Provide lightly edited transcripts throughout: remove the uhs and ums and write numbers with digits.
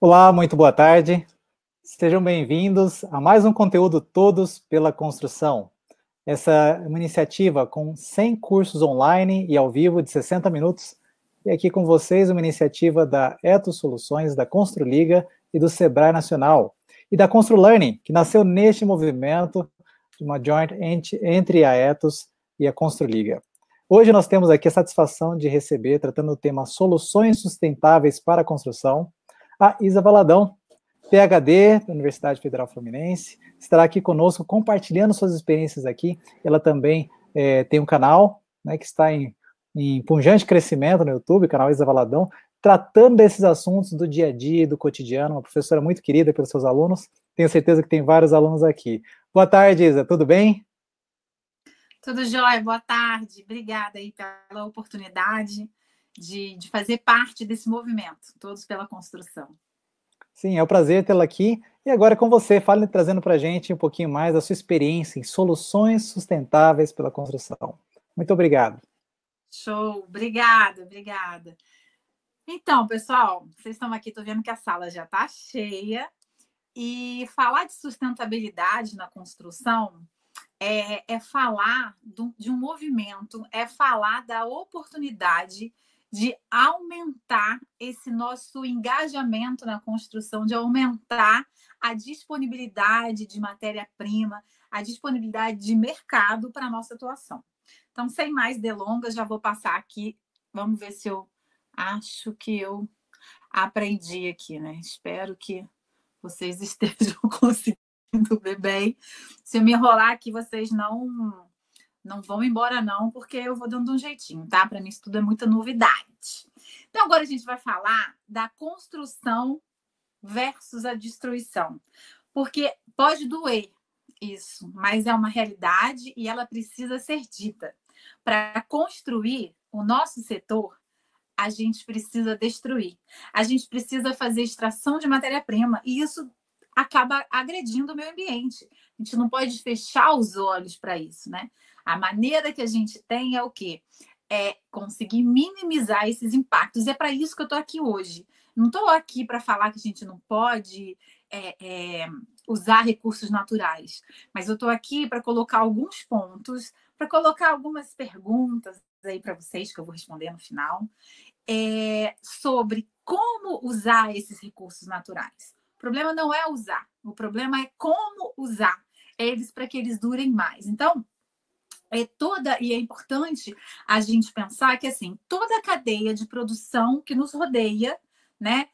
Olá, muito boa tarde. Sejam bem-vindos a mais um conteúdo Todos pela Construção. Essa é uma iniciativa com 100 cursos online e ao vivo de 60 minutos. E aqui com vocês uma iniciativa da Etos Soluções, da Construliga e do Sebrae Nacional. E da ConstruLearning, que nasceu neste movimento de uma joint entre a Etos e a Construliga. Hoje nós temos aqui a satisfação de receber, tratando do tema Soluções Sustentáveis para a Construção, a Isa Valadão, PhD da Universidade Federal Fluminense, estará aqui conosco compartilhando suas experiências aqui. Ela também tem um canal, né, que está em pujante crescimento no YouTube, o canal Isa Valadão, tratando desses assuntos do dia a dia, do cotidiano, uma professora muito querida pelos seus alunos. Tenho certeza que tem vários alunos aqui. Boa tarde, Isa, tudo bem? Tudo jóia, boa tarde. Obrigada aí pela oportunidade de fazer parte desse movimento, Todos pela Construção. Sim, é um prazer tê-la aqui. E agora com você, fale trazendo para a gente um pouquinho mais da sua experiência em soluções sustentáveis pela construção. Muito obrigado. Show, obrigada. Então, pessoal, vocês estão aqui, estou vendo que a sala já está cheia. E falar de sustentabilidade na construção é falar de um movimento, é falar da oportunidade de aumentar esse nosso engajamento na construção, de aumentar a disponibilidade de matéria-prima, a disponibilidade de mercado para a nossa atuação. Então, sem mais delongas, já vou passar aqui. Vamos ver se eu acho que eu aprendi aqui, né? Espero que vocês estejam conseguindo ver bem. Se eu me enrolar aqui, vocês não vão embora não, porque eu vou dando um jeitinho, tá? Para mim isso tudo é muita novidade. Então agora a gente vai falar da construção versus a destruição. Porque pode doer isso, mas é uma realidade e ela precisa ser dita. Para construir o nosso setor, a gente precisa destruir. A gente precisa fazer extração de matéria-prima e isso acaba agredindo o meio ambiente. A gente não pode fechar os olhos para isso, né? A maneira que a gente tem é o quê? É conseguir minimizar esses impactos. É para isso que eu estou aqui hoje. Não estou aqui para falar que a gente não pode usar recursos naturais, mas eu estou aqui para colocar alguns pontos, para colocar algumas perguntas aí para vocês, que eu vou responder no final, sobre como usar esses recursos naturais. O problema não é usar, o problema é como usar eles para que eles durem mais. Então, e é importante a gente pensar que assim, toda a cadeia de produção que nos rodeia, né,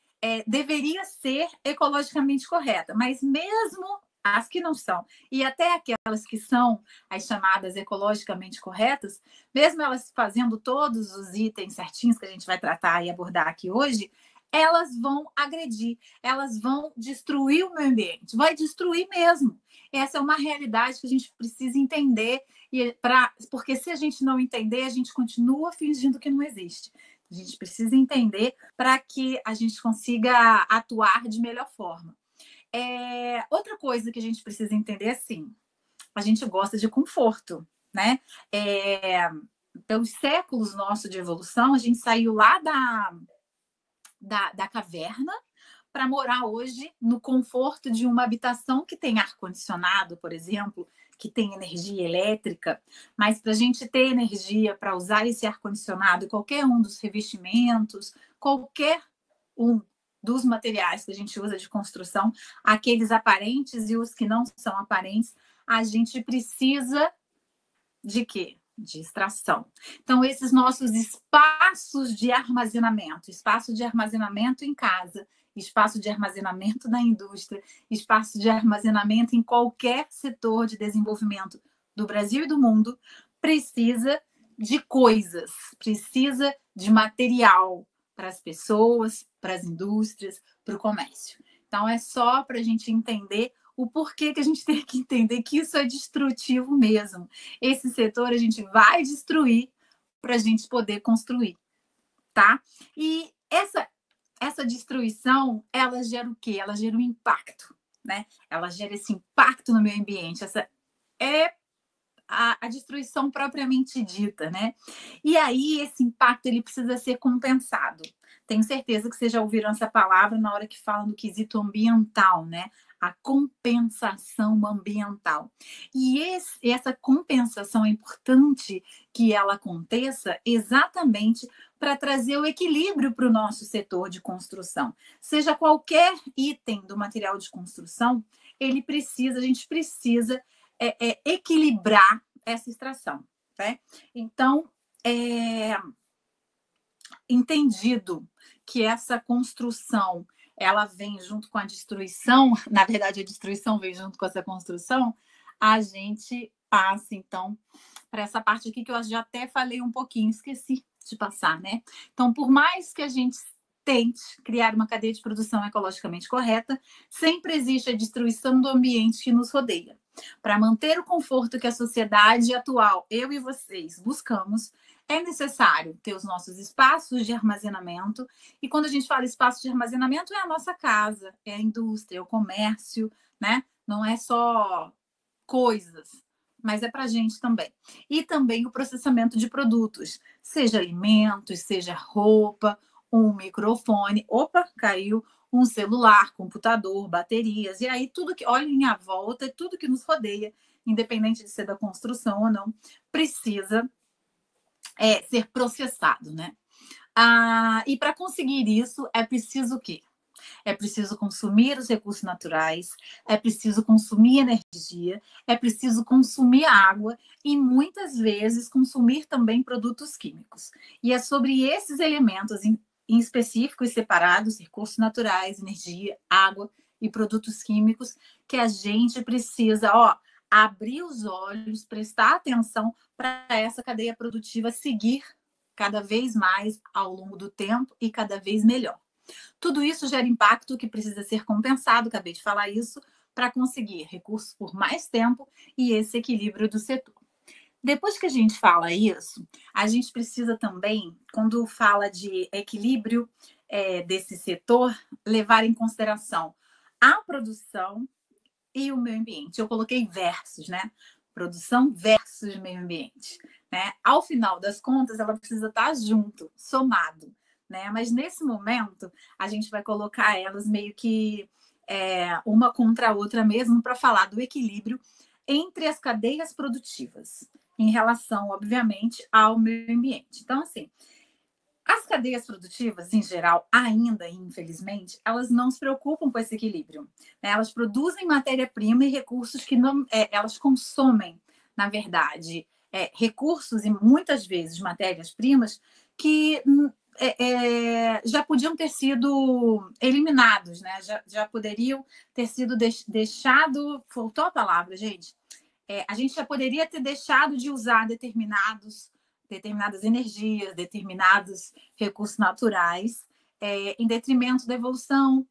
deveria ser ecologicamente correta, mas mesmo as que não são, e até aquelas que são as chamadas ecologicamente corretas, mesmo elas fazendo todos os itens certinhos que a gente vai tratar e abordar aqui hoje, elas vão agredir, elas vão destruir o meio ambiente, vai destruir mesmo. Essa é uma realidade que a gente precisa entender, porque se a gente não entender, a gente continua fingindo que não existe. A gente precisa entender para que a gente consiga atuar de melhor forma. Outra coisa que a gente precisa entender é assim, a gente gosta de conforto, né? Pelos séculos nossos de evolução, a gente saiu lá da caverna para morar hoje no conforto de uma habitação que tem ar-condicionado, por exemplo, que tem energia elétrica, mas para a gente ter energia para usar esse ar-condicionado, qualquer um dos revestimentos, qualquer um dos materiais que a gente usa de construção, aqueles aparentes e os que não são aparentes, a gente precisa de quê? De extração. Então, esses nossos espaços de armazenamento, espaço de armazenamento em casa, espaço de armazenamento na indústria, espaço de armazenamento em qualquer setor de desenvolvimento do Brasil e do mundo, precisa de coisas, precisa de material para as pessoas, para as indústrias, para o comércio. Então, é só para a gente entender o porquê que a gente tem que entender que isso é destrutivo mesmo. Esse setor a gente vai destruir para a gente poder construir, tá? E essa destruição, ela gera o quê? Ela gera um impacto, né? Ela gera esse impacto no meio ambiente. Essa é a destruição propriamente dita, né? E aí esse impacto ele precisa ser compensado. Tenho certeza que vocês já ouviram essa palavra na hora que falam do quesito ambiental, né? A compensação ambiental. E essa compensação é importante que ela aconteça exatamente para trazer o equilíbrio para o nosso setor de construção. Seja qualquer item do material de construção, a gente precisa equilibrar essa extração. Né? Então, entendido que essa construção ela vem junto com a destruição, na verdade a destruição vem junto com essa construção, a gente passa então para essa parte aqui que eu já até falei um pouquinho, esqueci de passar, né? Então, por mais que a gente tente criar uma cadeia de produção ecologicamente correta, sempre existe a destruição do ambiente que nos rodeia. Para manter o conforto que a sociedade atual, eu e vocês, buscamos, é necessário ter os nossos espaços de armazenamento. E quando a gente fala espaço de armazenamento, é a nossa casa, é a indústria, é o comércio, né? Não é só coisas, mas é para a gente também. E também o processamento de produtos, seja alimentos, seja roupa, um microfone, opa, caiu, um celular, computador, baterias, e aí tudo que, olhem à volta, tudo que nos rodeia, independente de ser da construção ou não, precisa ser processado, né? E para conseguir isso, é preciso o quê? É preciso consumir os recursos naturais, é preciso consumir energia, é preciso consumir água e, muitas vezes, consumir também produtos químicos. E é sobre esses elementos em específico e separados, recursos naturais, energia, água e produtos químicos, que a gente precisa, abrir os olhos, prestar atenção para essa cadeia produtiva seguir cada vez mais ao longo do tempo e cada vez melhor. Tudo isso gera impacto que precisa ser compensado, acabei de falar isso, para conseguir recursos por mais tempo e esse equilíbrio do setor. Depois que a gente fala isso, a gente precisa também, quando fala de equilíbrio desse setor, levar em consideração a produção e o meio ambiente. Eu coloquei versus, né? Produção versus meio ambiente. Né? Ao final das contas, ela precisa estar junto, somado. Né? Mas nesse momento, a gente vai colocar elas meio que uma contra a outra mesmo para falar do equilíbrio entre as cadeias produtivas, em relação, obviamente, ao meio ambiente. Então, assim, as cadeias produtivas, em geral, ainda, infelizmente, elas não se preocupam com esse equilíbrio. Né? Elas produzem matéria-prima e recursos que não, elas consomem, na verdade, recursos e muitas vezes matérias-primas que já podiam ter sido eliminados, né? Já poderiam ter sido deixado. Faltou a palavra, gente. A gente já poderia ter deixado de usar determinadas energias, determinados recursos naturais, em detrimento da evolução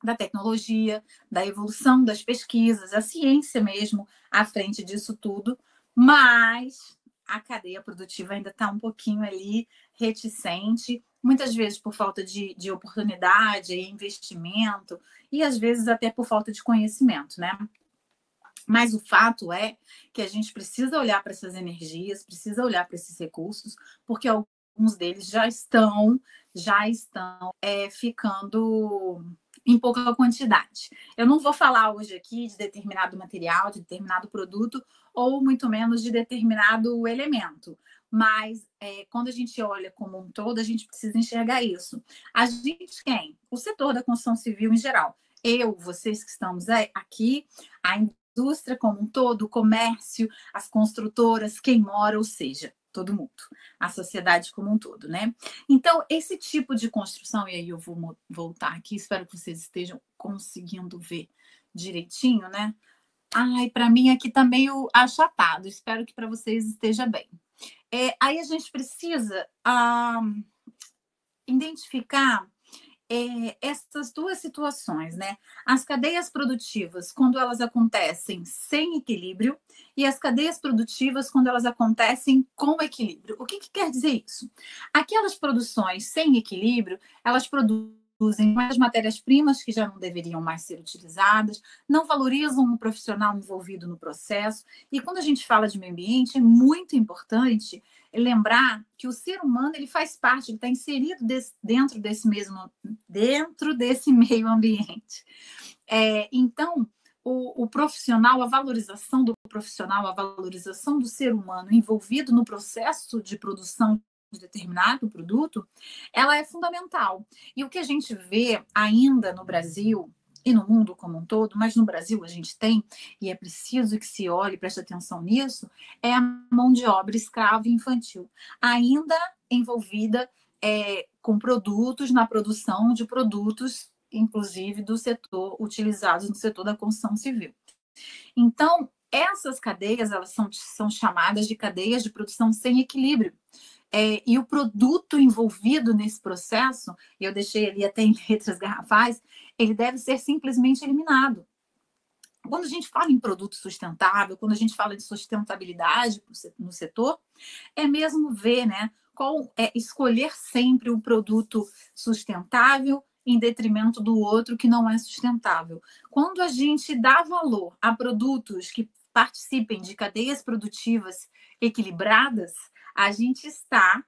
da tecnologia, da evolução das pesquisas, a ciência mesmo à frente disso tudo, mas a cadeia produtiva ainda está um pouquinho ali reticente, muitas vezes por falta de oportunidade, investimento, e às vezes até por falta de conhecimento, né? Mas o fato é que a gente precisa olhar para essas energias, precisa olhar para esses recursos, porque alguns deles já estão ficando em pouca quantidade. Eu não vou falar hoje aqui de determinado material, de determinado produto, ou muito menos de determinado elemento. Mas quando a gente olha como um todo, a gente precisa enxergar isso. A gente quem? O setor da construção civil em geral. Eu, vocês que estamos aqui, a indústria como um todo, o comércio, as construtoras, quem mora, ou seja, todo mundo, a sociedade como um todo, né? Então, esse tipo de construção, e aí eu vou voltar aqui, espero que vocês estejam conseguindo ver direitinho, né? Para mim aqui tá meio achatado, espero que para vocês esteja bem. Aí a gente precisa identificar essas duas situações, né? As cadeias produtivas, quando elas acontecem sem equilíbrio, e as cadeias produtivas, quando elas acontecem com equilíbrio. O que quer dizer isso? Aquelas produções sem equilíbrio, elas produzem produzem mais matérias-primas que já não deveriam mais ser utilizadas, não valorizam o profissional envolvido no processo. E quando a gente fala de meio ambiente, é muito importante lembrar que o ser humano ele faz parte, ele está inserido dentro desse meio ambiente. Então, o profissional, a valorização do profissional, a valorização do ser humano envolvido no processo de produção de determinado produto, ela é fundamental. E o que a gente vê ainda no Brasil e no mundo como um todo, mas no Brasil a gente tem, e é preciso que se olhe e preste atenção nisso, é a mão de obra escrava infantil, ainda envolvida com produtos, na produção de produtos, inclusive do setor, utilizados no setor da construção civil. Então, essas cadeias, elas são chamadas de cadeias de produção sem equilíbrio. E o produto envolvido nesse processo, e eu deixei ali até em letras garrafais, ele deve ser simplesmente eliminado. Quando a gente fala em produto sustentável, quando a gente fala de sustentabilidade no setor, é mesmo ver, né, escolher sempre um produto sustentável em detrimento do outro que não é sustentável. Quando a gente dá valor a produtos que participem de cadeias produtivas equilibradas, a gente está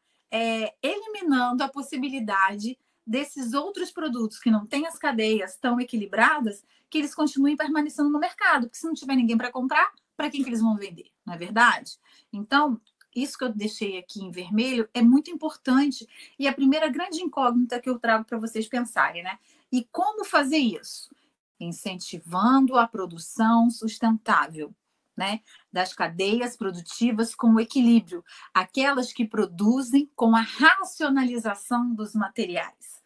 eliminando a possibilidade desses outros produtos que não têm as cadeias tão equilibradas, que eles continuem permanecendo no mercado, porque se não tiver ninguém para comprar, para quem que eles vão vender? Não é verdade? Então, isso que eu deixei aqui em vermelho é muito importante e a primeira grande incógnita que eu trago para vocês pensarem, né? E como fazer isso? Incentivando a produção sustentável, né, das cadeias produtivas com equilíbrio, aquelas que produzem com a racionalização dos materiais,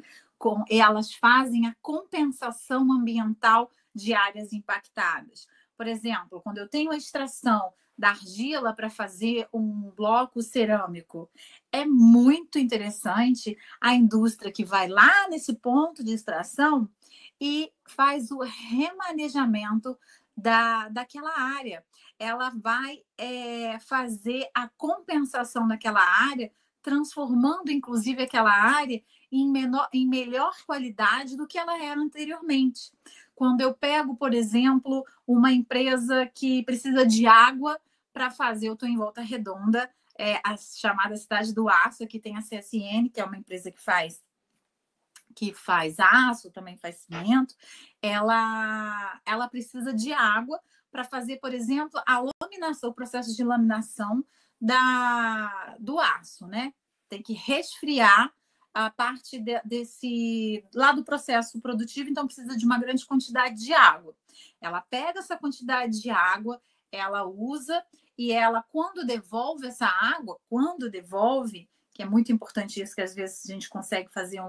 elas fazem a compensação ambiental de áreas impactadas. Por exemplo, quando eu tenho a extração da argila para fazer um bloco cerâmico, é muito interessante a indústria que vai lá nesse ponto de extração e faz o remanejamento daquela área. Ela vai fazer a compensação daquela área, transformando, inclusive, aquela área em melhor qualidade do que ela era anteriormente. Quando eu pego, por exemplo, uma empresa que precisa de água para fazer, eu estou em Volta Redonda, a chamada Cidade do Aço, que tem a CSN, que é uma empresa que faz aço, também faz cimento, ela precisa de água para fazer, por exemplo, a laminação, o processo de laminação do aço, né? Tem que resfriar a parte desse lá do processo produtivo, então precisa de uma grande quantidade de água. Ela pega essa quantidade de água, ela usa e ela, quando devolve essa água, que é muito importante isso, que às vezes a gente consegue fazer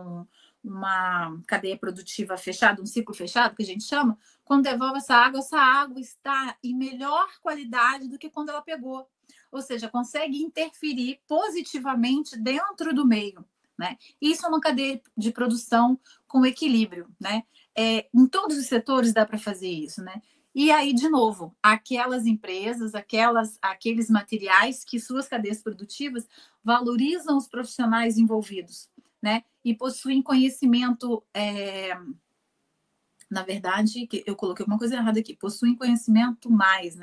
uma cadeia produtiva fechada, um ciclo fechado, que a gente chama, quando devolve essa água está em melhor qualidade do que quando ela pegou. Ou seja, consegue interferir positivamente dentro do meio, né? Isso é uma cadeia de produção com equilíbrio, né? Em todos os setores dá para fazer isso, né? E aí, de novo, aquelas empresas, aqueles materiais que suas cadeias produtivas valorizam os profissionais envolvidos, né? E possuem conhecimento, na verdade, eu coloquei uma coisa errada aqui, possuem conhecimento mais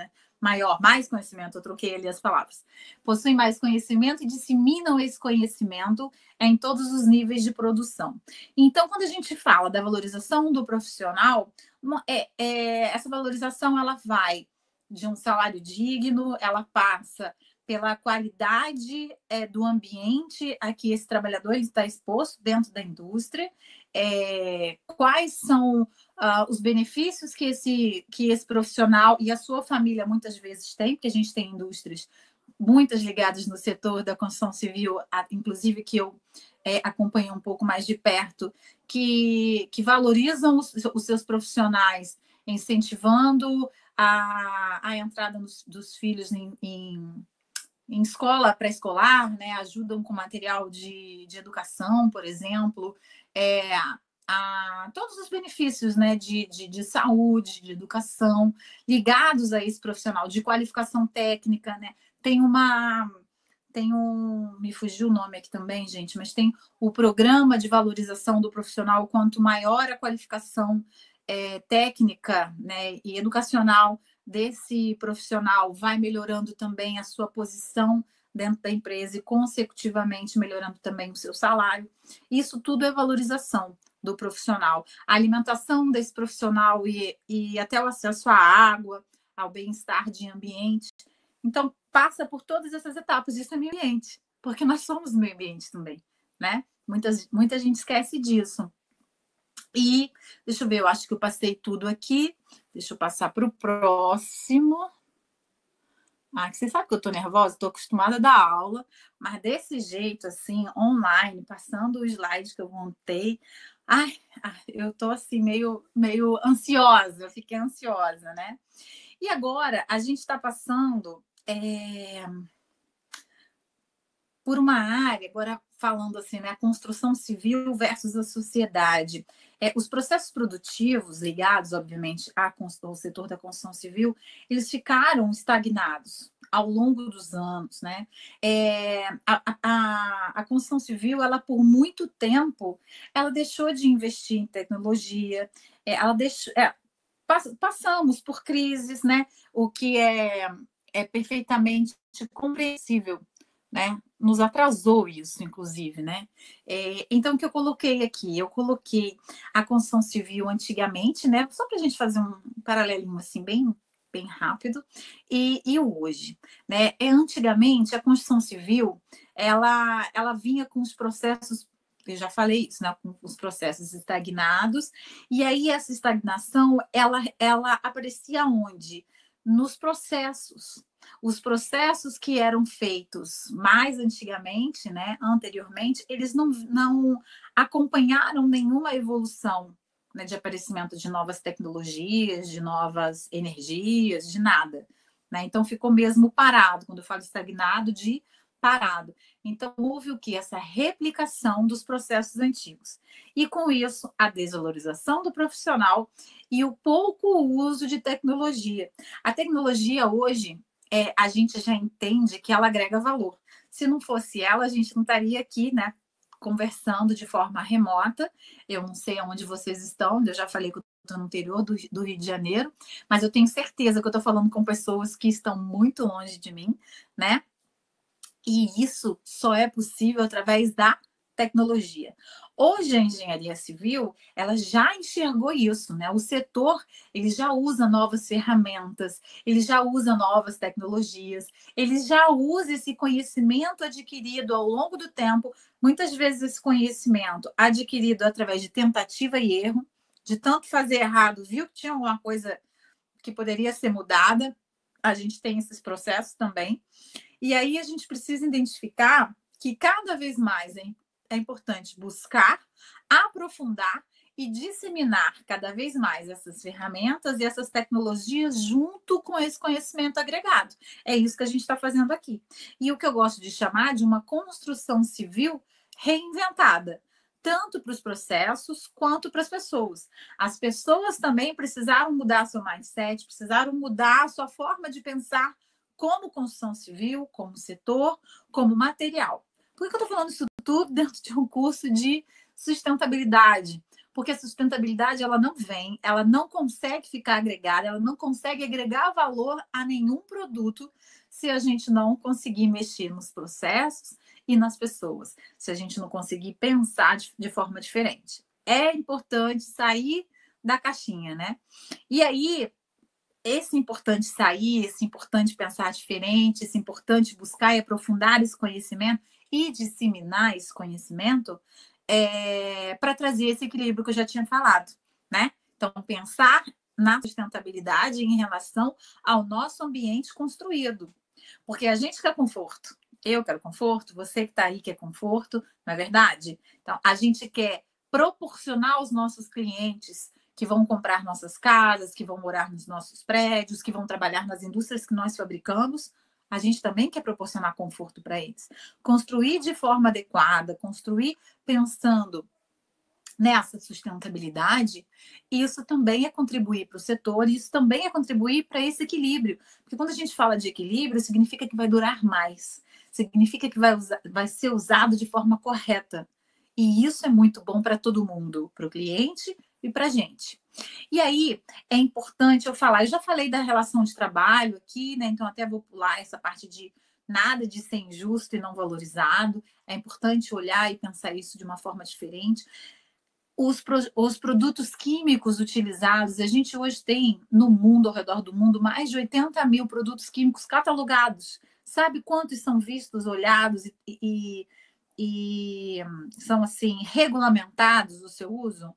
conhecimento, eu troquei ali as palavras. Possuem mais conhecimento e disseminam esse conhecimento em todos os níveis de produção. Então, quando a gente fala da valorização do profissional, essa valorização ela vai de um salário digno, ela passa pela qualidade do ambiente a que esse trabalhador está exposto dentro da indústria, quais são os benefícios que esse profissional e a sua família muitas vezes têm, porque a gente tem indústrias muitas ligadas no setor da construção civil, inclusive que eu acompanho um pouco mais de perto, que valorizam os seus profissionais, incentivando a entrada dos filhos em escola pré-escolar, né? Ajudam com material de educação, por exemplo, todos os benefícios, né? de saúde, de educação, ligados a esse profissional, de qualificação técnica, né? Tem me fugiu o nome aqui também, gente, mas tem o programa de valorização do profissional. Quanto maior a qualificação técnica, né, e educacional desse profissional, vai melhorando também a sua posição dentro da empresa e, consecutivamente, melhorando também o seu salário. Isso tudo é valorização do profissional. A alimentação desse profissional e até o acesso à água, ao bem-estar de ambiente. Então, passa por todas essas etapas. Isso é meio ambiente, porque nós somos meio ambiente também, né? Muita gente esquece disso. E, deixa eu ver, eu acho que eu passei tudo aqui. Deixa eu passar para o próximo. Que você sabe que eu estou nervosa, estou acostumada a dar aula, mas desse jeito, assim, online, passando o slide que eu montei, eu estou assim, meio ansiosa, eu fiquei ansiosa, né? E agora a gente está passando por uma área, agora falando assim, né, a construção civil versus a sociedade. Os processos produtivos ligados, obviamente, ao setor da construção civil, eles ficaram estagnados ao longo dos anos, né? A construção civil, ela por muito tempo, ela deixou de investir em tecnologia, passamos por crises, né? O que é perfeitamente compreensível, né? Nos atrasou isso, inclusive, né? Então, o que eu coloquei aqui? Eu coloquei a construção civil antigamente, né? Só para a gente fazer um paralelinho assim, bem rápido, e o hoje, né? Antigamente, a construção civil, ela vinha com os processos, eu já falei isso, né? Com os processos estagnados, e aí essa estagnação, ela aparecia onde? Nos processos. Os processos que eram feitos mais antigamente, né, anteriormente, eles não acompanharam nenhuma evolução, né, de aparecimento de novas tecnologias, de novas energias, de nada, né? Então ficou mesmo parado. Quando eu falo estagnado, de parado. Então houve o que? Essa replicação dos processos antigos. E com isso, a desvalorização do profissional e o pouco uso de tecnologia. A tecnologia hoje, a gente já entende que ela agrega valor. Se não fosse ela, a gente não estaria aqui, né, conversando de forma remota. Eu não sei onde vocês estão, eu já falei que eu estou no interior do Rio de Janeiro, mas eu tenho certeza que eu estou falando com pessoas que estão muito longe de mim, né? E isso só é possível através da tecnologia. Hoje a engenharia civil, ela já enxergou isso, né? O setor, ele já usa novas ferramentas, ele já usa novas tecnologias, ele já usa esse conhecimento adquirido ao longo do tempo, muitas vezes esse conhecimento adquirido através de tentativa e erro, de tanto fazer errado, viu que tinha alguma coisa que poderia ser mudada. A gente tem esses processos também. E aí a gente precisa identificar que cada vez mais é importante buscar, aprofundar e disseminar cada vez mais essas ferramentas e essas tecnologias junto com esse conhecimento agregado. É isso que a gente está fazendo aqui. E o que eu gosto de chamar de uma construção civil reinventada, tanto para os processos quanto para as pessoas. As pessoas também precisaram mudar seu mindset, precisaram mudar a sua forma de pensar como construção civil, como setor, como material. Por que eu estou falando isso tudo dentro de um curso de sustentabilidade? Porque a sustentabilidade, ela não consegue ficar agregada, ela não consegue agregar valor a nenhum produto se a gente não conseguir mexer nos processos e nas pessoas, se a gente não conseguir pensar de forma diferente. É importante sair da caixinha, né? E aí, esse importante sair, esse importante pensar diferente, esse importante buscar e aprofundar esse conhecimento e disseminar esse conhecimento para trazer esse equilíbrio que eu já tinha falado, né? Então, pensar na sustentabilidade em relação ao nosso ambiente construído. Porque a gente quer conforto. Eu quero conforto, você que está aí quer conforto, não é verdade? Então, a gente quer proporcionar aos nossos clientes que vão comprar nossas casas, que vão morar nos nossos prédios, que vão trabalhar nas indústrias que nós fabricamos, a gente também quer proporcionar conforto para eles. Construir de forma adequada, construir pensando nessa sustentabilidade, isso também é contribuir para o setor, isso também é contribuir para esse equilíbrio. Porque quando a gente fala de equilíbrio, significa que vai durar mais. significa que vai ser usado de forma correta. E isso é muito bom para todo mundo, para o cliente e para a gente. E aí, é importante eu falar, eu já falei da relação de trabalho aqui, né? Então, até vou pular essa parte de nada de ser injusto e não valorizado. É importante olhar e pensar isso de uma forma diferente. Os produtos químicos utilizados, a gente hoje tem no mundo, ao redor do mundo, mais de 80 mil produtos químicos catalogados. Sabe quantos são vistos, olhados e são assim regulamentados o seu uso?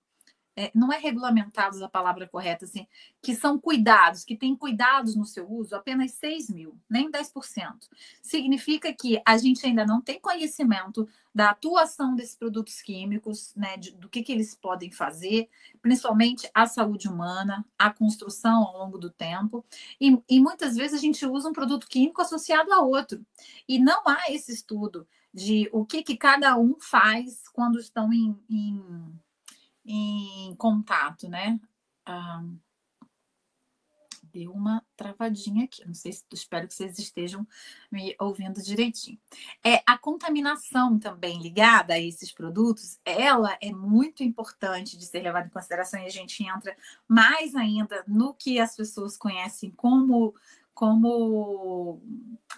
Não é regulamentados a palavra correta, assim, que são cuidados, que têm cuidados no seu uso, apenas 6 mil, nem 10%. Significa que a gente ainda não tem conhecimento da atuação desses produtos químicos, né, do que eles podem fazer, principalmente a saúde humana, a construção ao longo do tempo. E muitas vezes a gente usa um produto químico associado a outro. E não há esse estudo de o que cada um faz quando estão em contato, né? Deu uma travadinha aqui. Não sei se espero que vocês estejam me ouvindo direitinho. A contaminação também ligada a esses produtos, ela é muito importante de ser levada em consideração e a gente entra mais ainda no que as pessoas conhecem como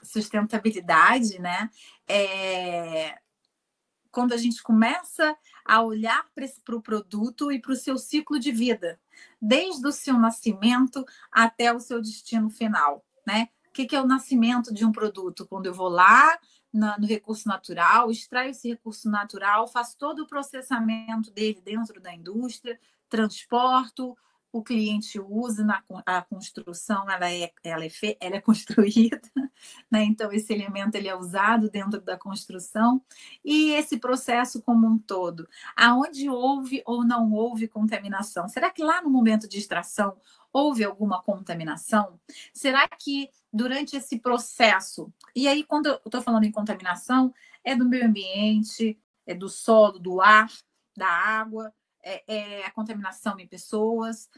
sustentabilidade, né? Quando a gente começa a olhar para o produto e para o seu ciclo de vida, desde o seu nascimento até o seu destino final, né? O que é o nascimento de um produto? Quando eu vou lá no recurso natural, extraio esse recurso natural, faço todo o processamento dele dentro da indústria, transporto, o cliente usa a construção, ela é construída, né? Então esse elemento ele é usado dentro da construção e esse processo como um todo, aonde houve ou não houve contaminação? Será que lá no momento de extração houve alguma contaminação? Será que durante esse processo, e aí quando eu estou falando em contaminação, é do meio ambiente, é do solo, do ar, da água, a contaminação em pessoas,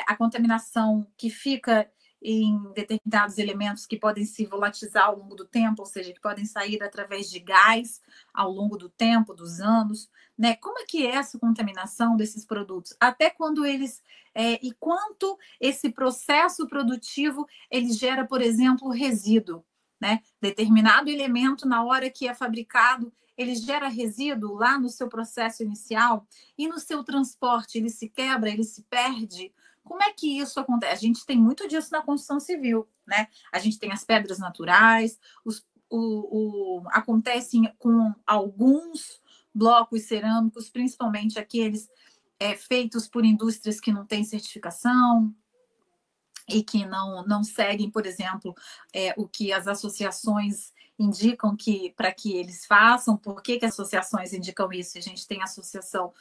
a contaminação que fica em determinados elementos que podem se volatilizar ao longo do tempo, ou seja, que podem sair através de gás ao longo do tempo, dos anos, né? Como é que é essa contaminação desses produtos? Até quando eles... e quanto esse processo produtivo ele gera, por exemplo, resíduo, né? Determinado elemento, na hora que é fabricado, ele gera resíduo lá no seu processo inicial e no seu transporte ele se quebra, ele se perde. Como é que isso acontece? A gente tem muito disso na construção civil, né? A gente tem as pedras naturais, acontece com alguns blocos cerâmicos, principalmente aqueles feitos por indústrias que não têm certificação e que não seguem, por exemplo, o que as associações indicam para que eles façam. Por que as associações indicam isso? A gente tem a associação,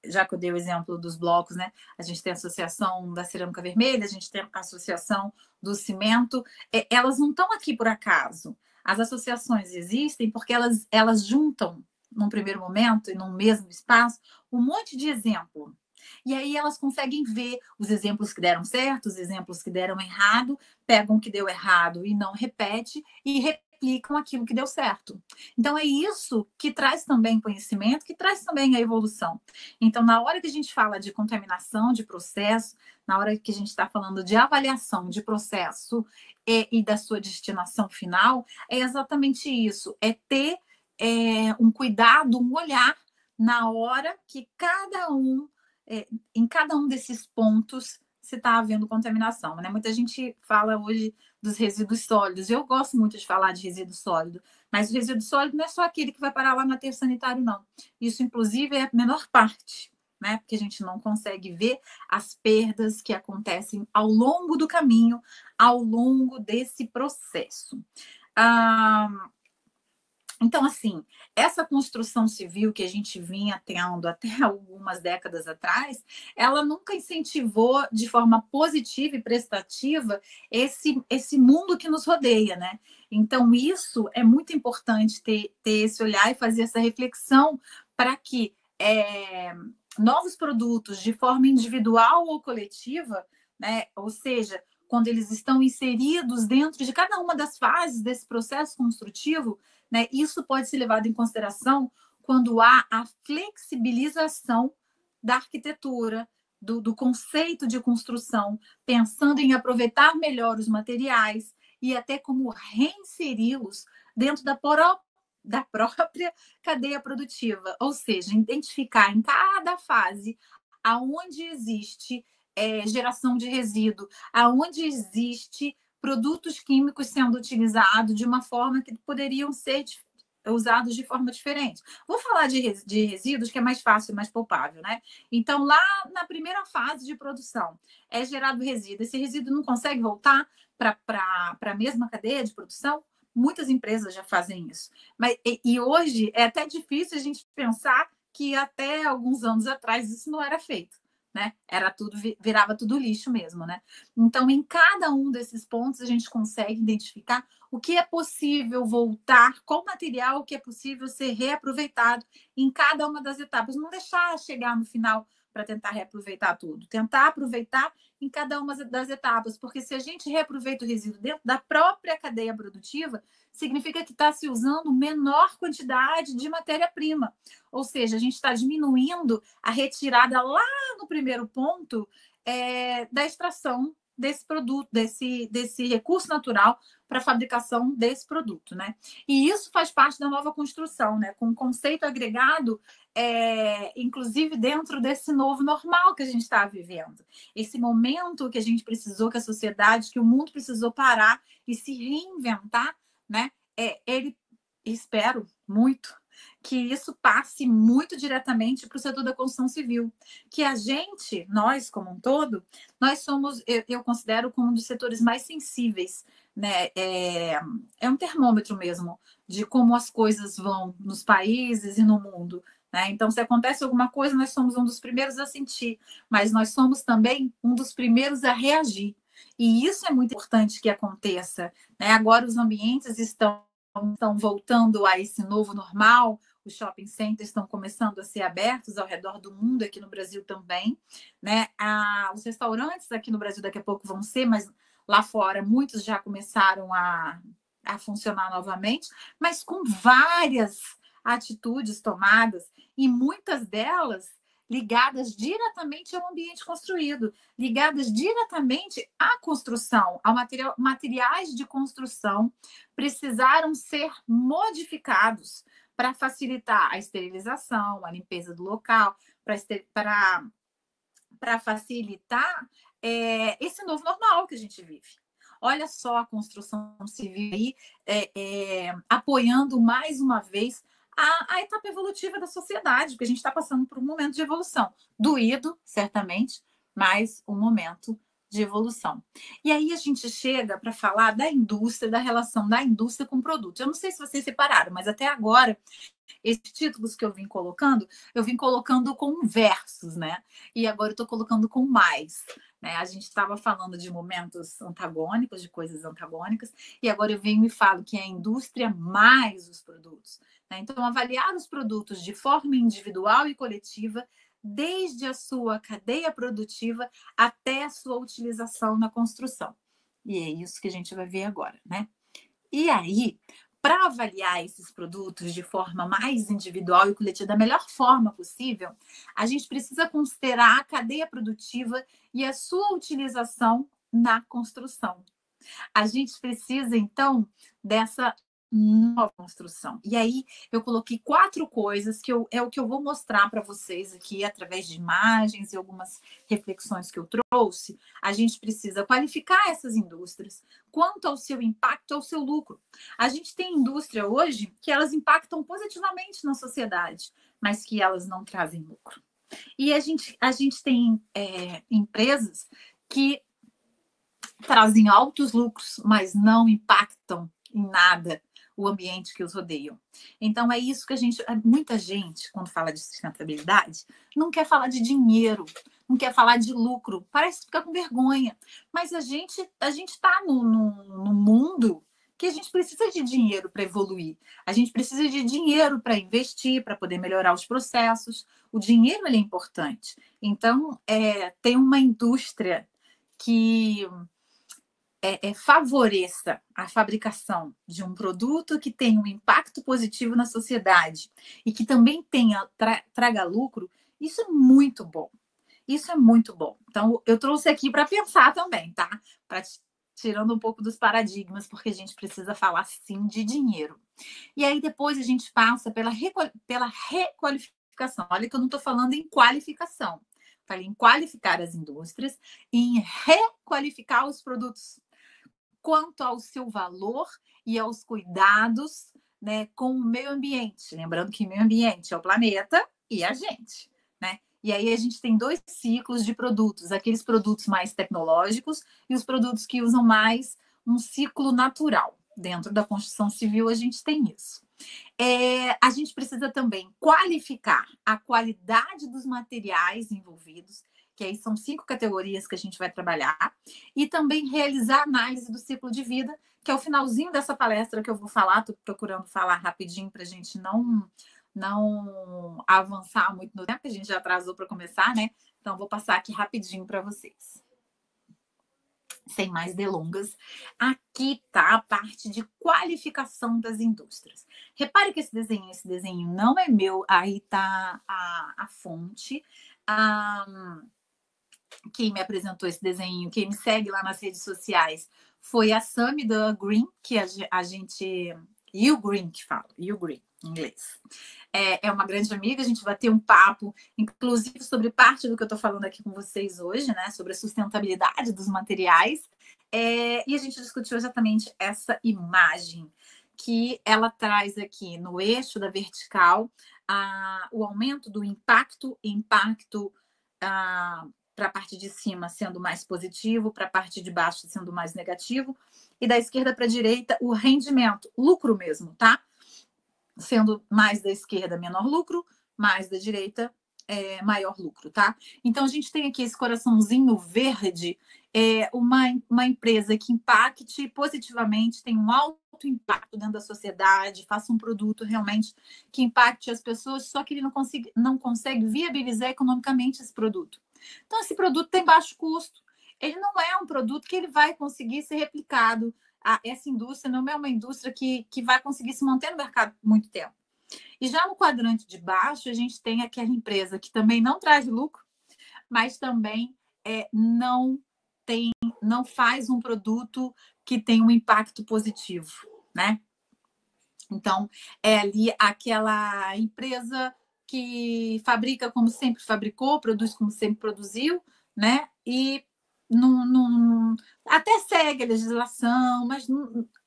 já que eu dei o exemplo dos blocos, né? A gente tem a associação da cerâmica vermelha, a gente tem a associação do cimento. Elas não estão aqui por acaso. As associações existem porque elas juntam, num primeiro momento e num mesmo espaço, um monte de exemplo. E aí elas conseguem ver os exemplos que deram certo, os exemplos que deram errado, pegam o que deu errado e não repete, e replicam aquilo que deu certo. Então é isso que traz também conhecimento, que traz também a evolução. Então, na hora que a gente fala de contaminação de processo, na hora que a gente está falando de avaliação de processo e da sua destinação final, é exatamente isso, é ter um cuidado, um olhar na hora que em cada um desses pontos se está havendo contaminação, né? Muita gente fala hoje dos resíduos sólidos. Eu gosto muito de falar de resíduo sólido, mas o resíduo sólido não é só aquele que vai parar lá no aterro sanitário, não. Isso, inclusive, é a menor parte, né? Porque a gente não consegue ver as perdas que acontecem ao longo do caminho, ao longo desse processo. Então, assim, essa construção civil que a gente vinha tendo até algumas décadas atrás, ela nunca incentivou de forma positiva e prestativa esse mundo que nos rodeia, né? Então, isso é muito importante ter esse olhar e fazer essa reflexão para que novos produtos, de forma individual ou coletiva, né? Ou seja, quando eles estão inseridos dentro de cada uma das fases desse processo construtivo, né, isso pode ser levado em consideração quando há a flexibilização da arquitetura, do conceito de construção, pensando em aproveitar melhor os materiais e até como reinseri-los dentro da própria cadeia produtiva, ou seja, identificar em cada fase aonde existe geração de resíduo, aonde existe produtos químicos sendo utilizados de uma forma que poderiam ser usados de forma diferente. Vou falar de resíduos, que é mais fácil, mais poupável, né? Então, lá na primeira fase de produção, é gerado resíduo. Esse resíduo não consegue voltar para a mesma cadeia de produção? Muitas empresas já fazem isso. E hoje é até difícil a gente pensar que até alguns anos atrás isso não era feito. Né? Era tudo, virava tudo lixo mesmo, né? Então, em cada um desses pontos, a gente consegue identificar o que é possível voltar, qual material que é possível ser reaproveitado em cada uma das etapas. Não deixar chegar no final para tentar reaproveitar tudo. Tentar aproveitar em cada uma das etapas, porque se a gente reaproveita o resíduo dentro da própria cadeia produtiva, significa que está se usando menor quantidade de matéria-prima. Ou seja, a gente está diminuindo a retirada lá no primeiro ponto da extração desse produto, desse recurso natural para a fabricação desse produto, né? E isso faz parte da nova construção, né? Com um conceito agregado, inclusive dentro desse novo normal que a gente está vivendo. Esse momento que a gente precisou, que a sociedade, que o mundo precisou parar e se reinventar, né? Espero muito que isso passe muito diretamente para o setor da construção civil, que a gente, nós como um todo, nós somos, eu considero como um dos setores mais sensíveis, né? É um termômetro mesmo de como as coisas vão nos países e no mundo, né? Então, se acontece alguma coisa, nós somos um dos primeiros a sentir, mas nós somos também um dos primeiros a reagir. E isso é muito importante que aconteça, né? Agora os ambientes estão voltando a esse novo normal, os shopping centers estão começando a ser abertos ao redor do mundo, aqui no Brasil também, né? Os restaurantes aqui no Brasil daqui a pouco vão ser, mas lá fora muitos já começaram a funcionar novamente, mas com várias atitudes tomadas e muitas delas ligadas diretamente ao ambiente construído, ligadas diretamente à construção, ao materiais de construção precisaram ser modificados para facilitar a esterilização, a limpeza do local, para facilitar esse novo normal que a gente vive. Olha só a construção civil aí apoiando mais uma vez a etapa evolutiva da sociedade, porque a gente está passando por um momento de evolução. Doído, certamente, mas um momento de evolução. E aí a gente chega para falar da indústria, da relação da indústria com o produto. Eu não sei se vocês separaram, mas até agora, esses títulos que eu vim colocando com versos, né? E agora eu estou colocando com mais. Né? A gente estava falando de momentos antagônicos, de coisas antagônicas, e agora eu venho e falo que é a indústria mais os produtos. Né? Então, avaliar os produtos de forma individual e coletiva, desde a sua cadeia produtiva até a sua utilização na construção. E é isso que a gente vai ver agora, né? E aí, para avaliar esses produtos de forma mais individual e coletiva, da melhor forma possível, a gente precisa considerar a cadeia produtiva e a sua utilização na construção. A gente precisa, então, dessa nova construção. E aí eu coloquei 4 coisas que é o que eu vou mostrar para vocês aqui através de imagens e algumas reflexões que eu trouxe. A gente precisa qualificar essas indústrias quanto ao seu impacto, ao seu lucro. A gente tem indústria hoje que elas impactam positivamente na sociedade, mas que elas não trazem lucro. E a gente tem empresas que trazem altos lucros, mas não impactam em nada o ambiente que os rodeiam. Então, é isso que muita gente, quando fala de sustentabilidade, não quer falar de dinheiro, não quer falar de lucro, parece ficar com vergonha. Mas a gente está no mundo que a gente precisa de dinheiro para evoluir. A gente precisa de dinheiro para investir, para poder melhorar os processos. O dinheiro ele é importante. Então, tem uma indústria que favoreça a fabricação de um produto que tenha um impacto positivo na sociedade e que também traga lucro, isso é muito bom. Isso é muito bom. Então, eu trouxe aqui para pensar também, tá? Tirando um pouco dos paradigmas, porque a gente precisa falar, sim, de dinheiro. E aí, depois, a gente passa pela requalificação. Olha que eu não estou falando em qualificação. Falei em qualificar as indústrias e em requalificar os produtos quanto ao seu valor e aos cuidados, né, com o meio ambiente. Lembrando que o meio ambiente é o planeta e a gente, né? E aí a gente tem 2 ciclos de produtos, aqueles produtos mais tecnológicos e os produtos que usam mais um ciclo natural. Dentro da construção civil a gente tem isso. A gente precisa também qualificar a qualidade dos materiais envolvidos, que aí são 5 categorias que a gente vai trabalhar, e também realizar análise do ciclo de vida, que é o finalzinho dessa palestra que eu vou falar. Estou procurando falar rapidinho para a gente não avançar muito no tempo, que a gente já atrasou para começar, né? Então, vou passar aqui rapidinho para vocês. Sem mais delongas, aqui está a parte de qualificação das indústrias. Repare que esse desenho não é meu, aí está a fonte. Quem me apresentou esse desenho, quem me segue lá nas redes sociais, foi a Sami da Green, que a gente... You Green, que fala. You Green, em inglês. É uma grande amiga, a gente vai ter um papo, inclusive, sobre parte do que eu estou falando aqui com vocês hoje, né? Sobre a sustentabilidade dos materiais. E a gente discutiu exatamente essa imagem que ela traz aqui no eixo da vertical, o aumento do impacto para a parte de cima sendo mais positivo, para a parte de baixo sendo mais negativo, e da esquerda para a direita o rendimento, lucro mesmo, tá? Sendo mais da esquerda menor lucro, mais da direita maior lucro, tá? Então a gente tem aqui esse coraçãozinho verde, uma empresa que impacte positivamente, tem um alto impacto dentro da sociedade, faça um produto realmente que impacte as pessoas, só que ele não consegue viabilizar economicamente esse produto. Então, esse produto tem baixo custo. Ele não é um produto que ele vai conseguir ser replicado. Essa indústria não é uma indústria que vai conseguir se manter no mercado por muito tempo. E já no quadrante de baixo, a gente tem aquela empresa que também não traz lucro, mas também não faz um produto que tem um impacto positivo, né? Então, é ali aquela empresa que fabrica como sempre fabricou, produz como sempre produziu, né? E até segue a legislação, mas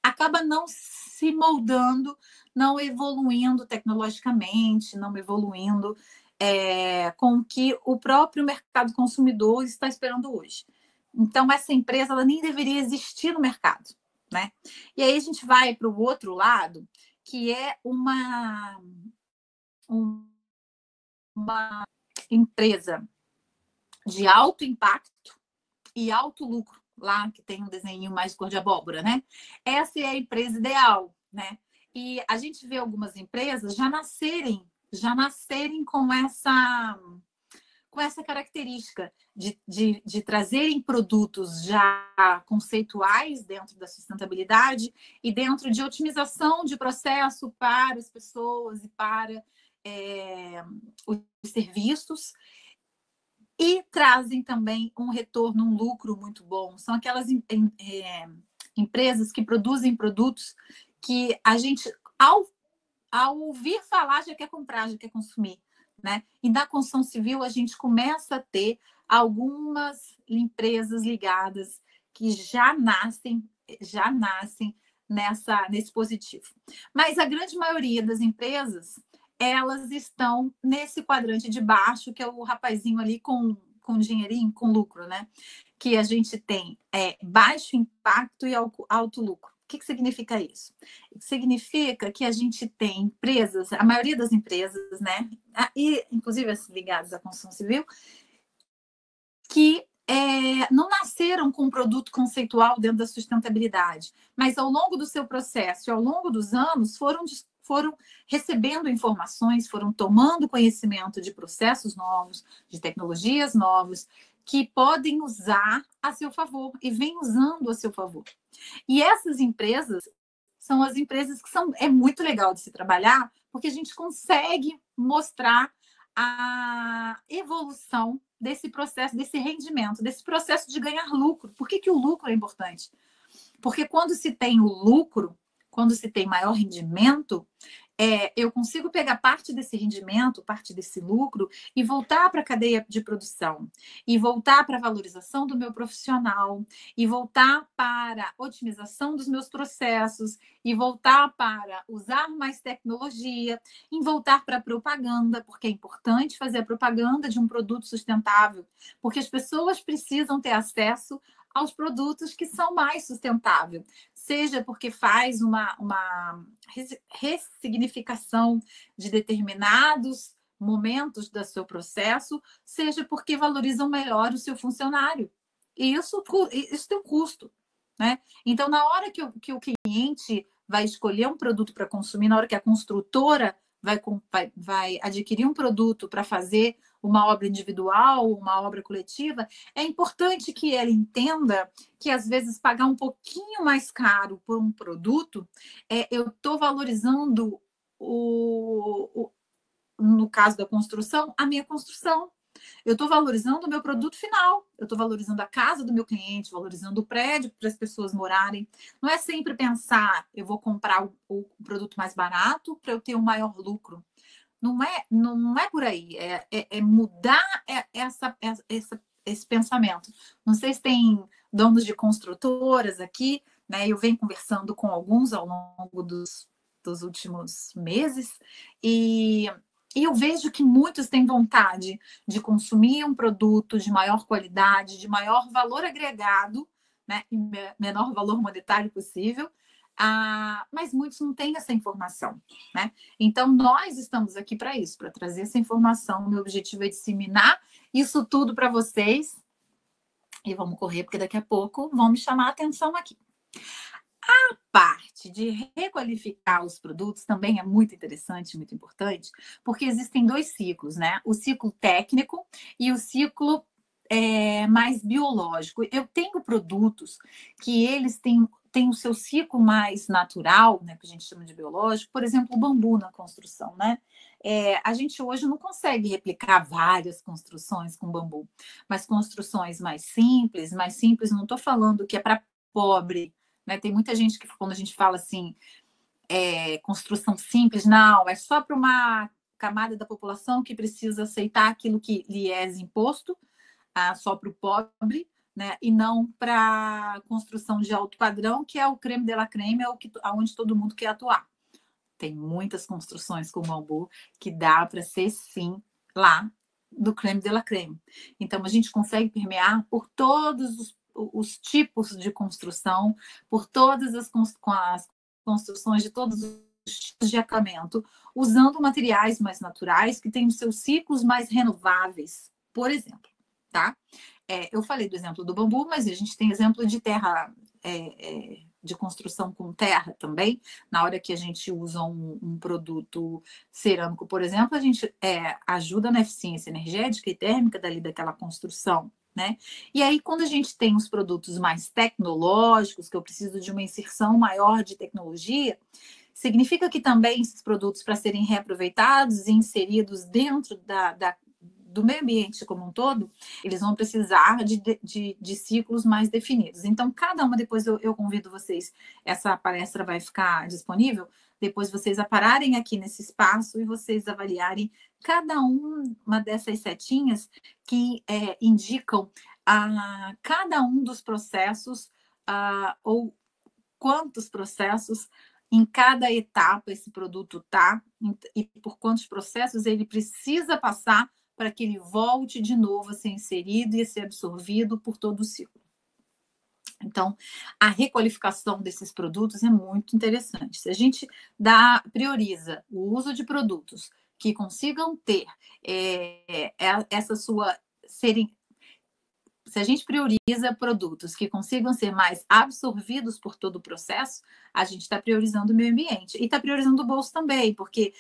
acaba não se moldando, não evoluindo tecnologicamente, não evoluindo com o que o próprio mercado consumidor está esperando hoje. Então, essa empresa ela nem deveria existir no mercado, né? E aí a gente vai para o outro lado, que é uma empresa de alto impacto e alto lucro, lá que tem um desenho mais cor de abóbora, né? Essa é a empresa ideal, né? E a gente vê algumas empresas já nascerem com essa característica de trazerem produtos já conceituais dentro da sustentabilidade e dentro de otimização de processo para as pessoas e para os serviços, e trazem também um retorno, um lucro muito bom. São aquelas empresas que produzem produtos que a gente, ao ouvir falar, já quer comprar, já quer consumir, né? E na construção civil, a gente começa a ter algumas empresas ligadas que já nascem nesse positivo. Mas a grande maioria das empresas, elas estão nesse quadrante de baixo, que é o rapazinho ali com dinheirinho, com lucro, né? Que a gente tem baixo impacto e alto lucro. O que significa isso? Significa que a gente tem empresas, a maioria das empresas, né? E inclusive as ligadas à construção civil, que não nasceram com um produto conceitual dentro da sustentabilidade, mas ao longo do seu processo e ao longo dos anos foram recebendo informações, foram tomando conhecimento de processos novos, de tecnologias novas, que podem usar a seu favor e vêm usando a seu favor. E essas empresas são as empresas que é muito legal de se trabalhar, porque a gente consegue mostrar a evolução desse processo, desse rendimento, desse processo de ganhar lucro. Por que o lucro é importante? Porque quando se tem o lucro, quando se tem maior rendimento, eu consigo pegar parte desse rendimento, parte desse lucro e voltar para a cadeia de produção, e voltar para a valorização do meu profissional, e voltar para a otimização dos meus processos, e voltar para usar mais tecnologia, e voltar para a propaganda, porque é importante fazer a propaganda de um produto sustentável, porque as pessoas precisam ter acesso aos produtos que são mais sustentáveis, seja porque faz uma ressignificação de determinados momentos do seu processo, seja porque valorizam melhor o seu funcionário. E isso tem um custo, né? Então, na hora que o cliente vai escolher um produto para consumir, na hora que a construtora vai adquirir um produto para fazer uma obra individual, uma obra coletiva, é importante que ele entenda que, às vezes, pagar um pouquinho mais caro por um produto, eu estou valorizando, no caso da construção, a minha construção. Eu estou valorizando o meu produto final, eu estou valorizando a casa do meu cliente, valorizando o prédio para as pessoas morarem. Não é sempre pensar, eu vou comprar o produto mais barato para eu ter um maior lucro. Não é por aí, é mudar esse pensamento. Não sei se tem donos de construtoras aqui, né? Eu venho conversando com alguns ao longo dos últimos meses, e eu vejo que muitos têm vontade de consumir um produto de maior qualidade, de maior valor agregado, né? E menor valor monetário possível, mas muitos não têm essa informação, né? Então, nós estamos aqui para isso, para trazer essa informação. O meu objetivo é disseminar isso tudo para vocês. E vamos correr, porque daqui a pouco vão me chamar a atenção aqui. A parte de requalificar os produtos também é muito interessante, muito importante, porque existem dois ciclos, né? O ciclo técnico e o ciclo mais biológico. Eu tenho produtos que eles têm o seu ciclo mais natural, né, que a gente chama de biológico, por exemplo, o bambu na construção, né? A gente hoje não consegue replicar várias construções com bambu, mas construções mais simples, não estou falando que é para pobre, né? Tem muita gente que, quando a gente fala assim, construção simples, não, é só para uma camada da população que precisa aceitar aquilo que lhe é imposto, só para o pobre, né? E não para construção de alto padrão, que é o creme de la creme, onde todo mundo quer atuar. Tem muitas construções com bambu que dá para ser, sim, lá do creme de la creme. Então, a gente consegue permear por todos os tipos de construção, por todas as construções de todos os tipos de acabamento, usando materiais mais naturais, que têm os seus ciclos mais renováveis, por exemplo. Tá? Eu falei do exemplo do bambu, mas a gente tem exemplo de terra, de construção com terra também. Na hora que a gente usa um produto cerâmico, por exemplo, a gente ajuda na eficiência energética e térmica daquela construção, né? E aí, quando a gente tem os produtos mais tecnológicos, que eu preciso de uma inserção maior de tecnologia, significa que também esses produtos, para serem reaproveitados e inseridos dentro do meio ambiente como um todo, eles vão precisar de ciclos mais definidos. Então, cada uma, depois eu convido vocês, essa palestra vai ficar disponível, depois vocês apararem aqui nesse espaço e vocês avaliarem cada uma dessas setinhas que indicam cada um dos processos, ou quantos processos em cada etapa esse produto está, e por quantos processos ele precisa passar para que ele volte de novo a ser inserido e a ser absorvido por todo o ciclo. Então, a requalificação desses produtos é muito interessante. Se a gente prioriza o uso de produtos que consigam ter se a gente prioriza produtos que consigam ser mais absorvidos por todo o processo, a gente está priorizando o meio ambiente. E está priorizando o bolso também, porque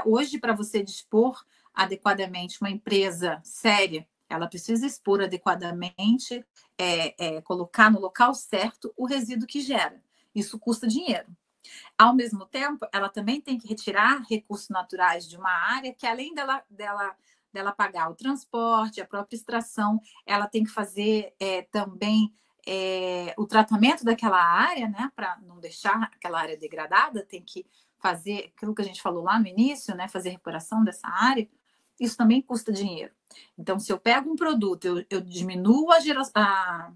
hoje, para você dispor adequadamente uma empresa séria, ela precisa expor adequadamente, colocar no local certo o resíduo que gera. Isso custa dinheiro. Ao mesmo tempo, ela também tem que retirar recursos naturais de uma área que, além dela pagar o transporte, a própria extração, ela tem que fazer também o tratamento daquela área, né, para não deixar aquela área degradada, tem que fazer aquilo que a gente falou lá no início, né, fazer recuperação dessa área. Isso também custa dinheiro. Então, se eu pego um produto, eu diminuo a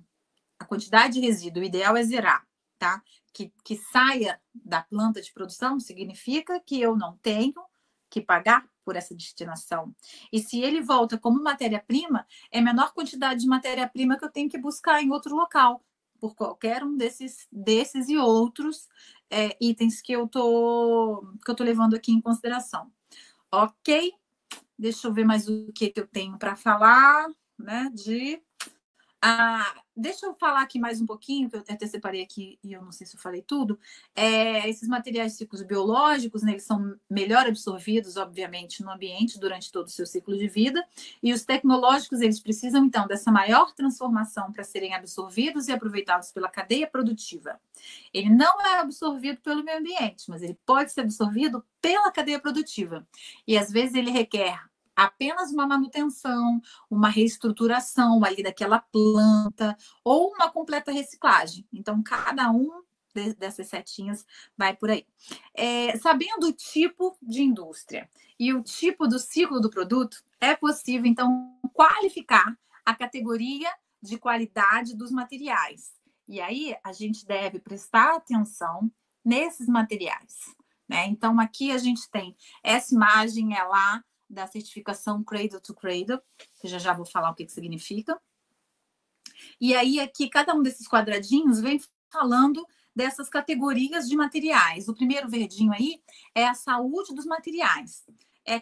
quantidade de resíduo, o ideal é zerar, tá? Que saia da planta de produção, significa que eu não tenho que pagar por essa destinação. E se ele volta como matéria-prima, é a menor quantidade de matéria-prima que eu tenho que buscar em outro local, por qualquer um desses e outros itens que eu tô levando aqui em consideração. Ok? Deixa eu ver mais o que eu tenho para falar, né? Deixa eu falar aqui mais um pouquinho, que eu até separei aqui e eu não sei se eu falei tudo. Esses materiais de ciclos biológicos, né, eles são melhor absorvidos, obviamente, no ambiente durante todo o seu ciclo de vida. E os tecnológicos, eles precisam, então, dessa maior transformação para serem absorvidos e aproveitados pela cadeia produtiva. Ele não é absorvido pelo meio ambiente, mas ele pode ser absorvido pela cadeia produtiva. E, às vezes, ele requer apenas uma manutenção, uma reestruturação ali daquela planta ou uma completa reciclagem. Então, cada um dessas setinhas vai por aí. Sabendo o tipo de indústria e o tipo do ciclo do produto, é possível, então, qualificar a categoria de qualidade dos materiais. E aí, a gente deve prestar atenção nesses materiais, né? Então, aqui a gente tem essa imagem, é lá da certificação Cradle to Cradle, que já vou falar o que significa. E aí, aqui, cada um desses quadradinhos vem falando dessas categorias de materiais. O primeiro verdinho aí é a saúde dos materiais.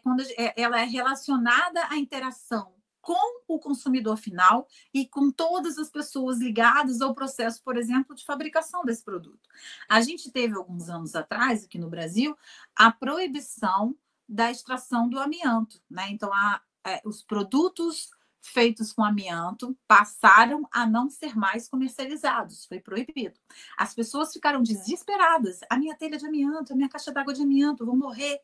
Quando ela é relacionada à interação com o consumidor final e com todas as pessoas ligadas ao processo, por exemplo, de fabricação desse produto. A gente teve, alguns anos atrás, aqui no Brasil, a proibição da extração do amianto, né? Então, os produtos feitos com amianto passaram a não ser mais comercializados, foi proibido. As pessoas ficaram desesperadas. A minha telha de amianto, a minha caixa d'água de amianto, eu vou morrer.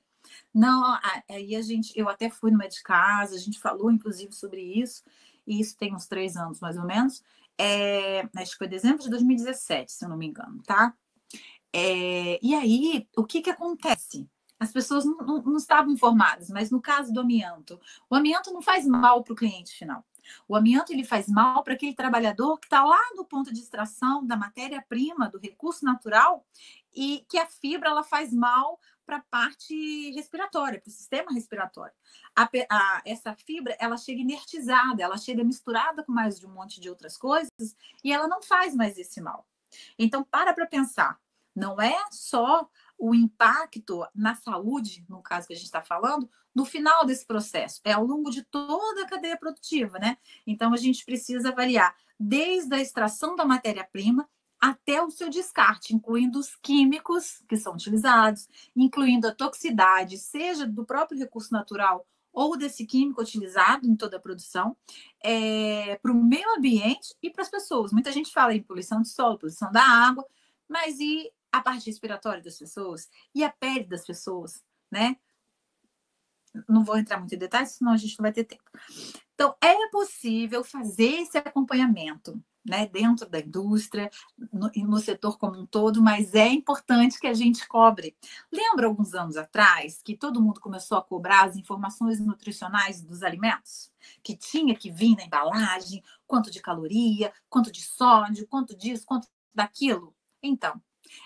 Não, aí eu até fui no Medicasa, a gente falou, inclusive, sobre isso, e isso tem uns 3 anos, mais ou menos. Acho que foi dezembro de 2017, se eu não me engano, tá? E aí, o que acontece? As pessoas não estavam informadas, mas no caso do amianto, o amianto não faz mal para o cliente final. O amianto ele faz mal para aquele trabalhador que está lá no ponto de extração da matéria-prima, do recurso natural, e que a fibra ela faz mal para a parte respiratória, para o sistema respiratório. Essa fibra ela chega inertizada, ela chega misturada com mais de um monte de outras coisas e ela não faz mais esse mal. Então, para pensar. Não é só o impacto na saúde, no caso que a gente está falando, no final desse processo, é ao longo de toda a cadeia produtiva, né? Então, a gente precisa avaliar desde a extração da matéria-prima até o seu descarte, incluindo os químicos que são utilizados, incluindo a toxicidade, seja do próprio recurso natural ou desse químico utilizado em toda a produção, para o meio ambiente e para as pessoas. Muita gente fala em poluição de solo, poluição da água, mas e a parte respiratória das pessoas? E a pele das pessoas, né? Não vou entrar muito em detalhes, senão a gente não vai ter tempo. Então, é possível fazer esse acompanhamento, né, dentro da indústria, no setor como um todo, mas é importante que a gente cobre. Lembra alguns anos atrás que todo mundo começou a cobrar as informações nutricionais dos alimentos? Que tinha que vir na embalagem, quanto de caloria, quanto de sódio, quanto disso, quanto daquilo? Então,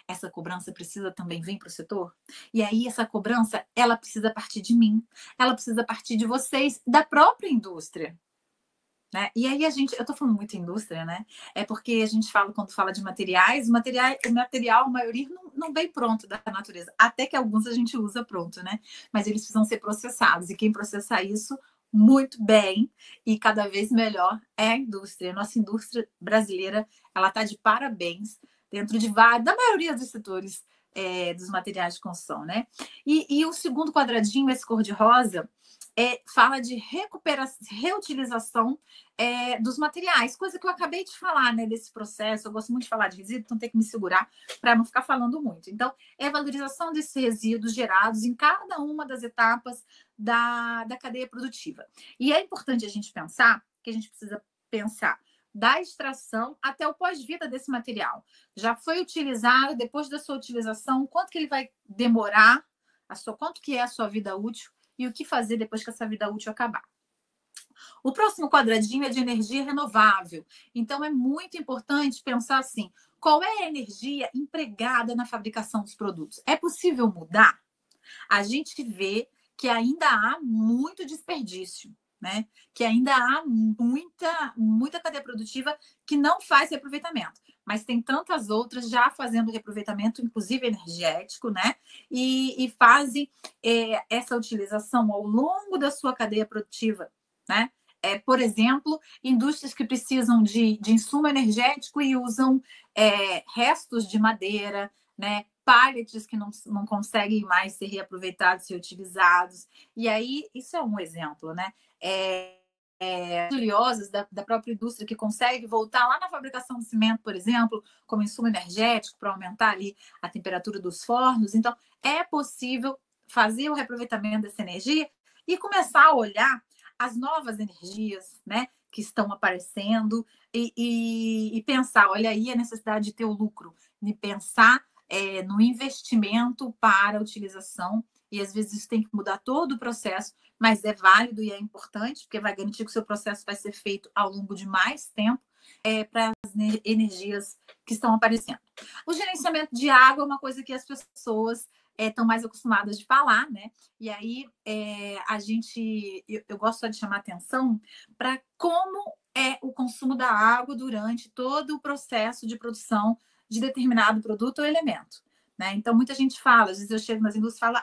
essa cobrança precisa também vir para o setor. E aí, essa cobrança, ela precisa partir de mim, ela precisa partir de vocês, da própria indústria. Né? E aí, eu estou falando muito em indústria, né? É porque a gente fala, quando fala de materiais, o material, a maioria não vem pronto da natureza. Até que alguns a gente usa pronto, né? Mas eles precisam ser processados. E quem processa isso muito bem e cada vez melhor é a indústria. A nossa indústria brasileira, ela está de parabéns dentro da maioria dos setores dos materiais de construção, né? E o segundo quadradinho, esse cor-de-rosa, fala de reutilização dos materiais, coisa que eu acabei de falar, né, desse processo. Eu gosto muito de falar de resíduo, então tem que me segurar para não ficar falando muito. Então, é a valorização desses resíduos gerados em cada uma das etapas da cadeia produtiva. E é importante a gente pensar que a gente precisa pensar da extração até o pós-vida desse material. Já foi utilizado, depois da sua utilização, quanto que ele vai demorar, quanto que é a sua vida útil e o que fazer depois que essa vida útil acabar. O próximo quadradinho é de energia renovável. Então, é muito importante pensar assim, qual é a energia empregada na fabricação dos produtos? É possível mudar? A gente vê que ainda há muito desperdício, né? Que ainda há muita cadeia produtiva que não faz reaproveitamento. Mas tem tantas outras já fazendo reaproveitamento, inclusive energético, né? E fazem essa utilização ao longo da sua cadeia produtiva, né? Por exemplo, indústrias que precisam de insumo energético e usam restos de madeira, né? Pallets que não conseguem mais ser reaproveitados, ser utilizados. E aí, isso é um exemplo, né? Oleosas da própria indústria que consegue voltar lá na fabricação do cimento, por exemplo, como insumo energético para aumentar ali a temperatura dos fornos. Então, é possível fazer o reaproveitamento dessa energia e começar a olhar as novas energias, né, que estão aparecendo e pensar, olha aí a necessidade de ter o lucro, de pensar no investimento para a utilização, e às vezes isso tem que mudar todo o processo, mas é válido e é importante, porque vai garantir que o seu processo vai ser feito ao longo de mais tempo para as energias que estão aparecendo. O gerenciamento de água é uma coisa que as pessoas estão mais acostumadas de falar, né? E aí eu gosto só de chamar atenção para como é o consumo da água durante todo o processo de produção de determinado produto ou elemento, né? Então, muita gente fala, às vezes eu chego nas indústrias e falo,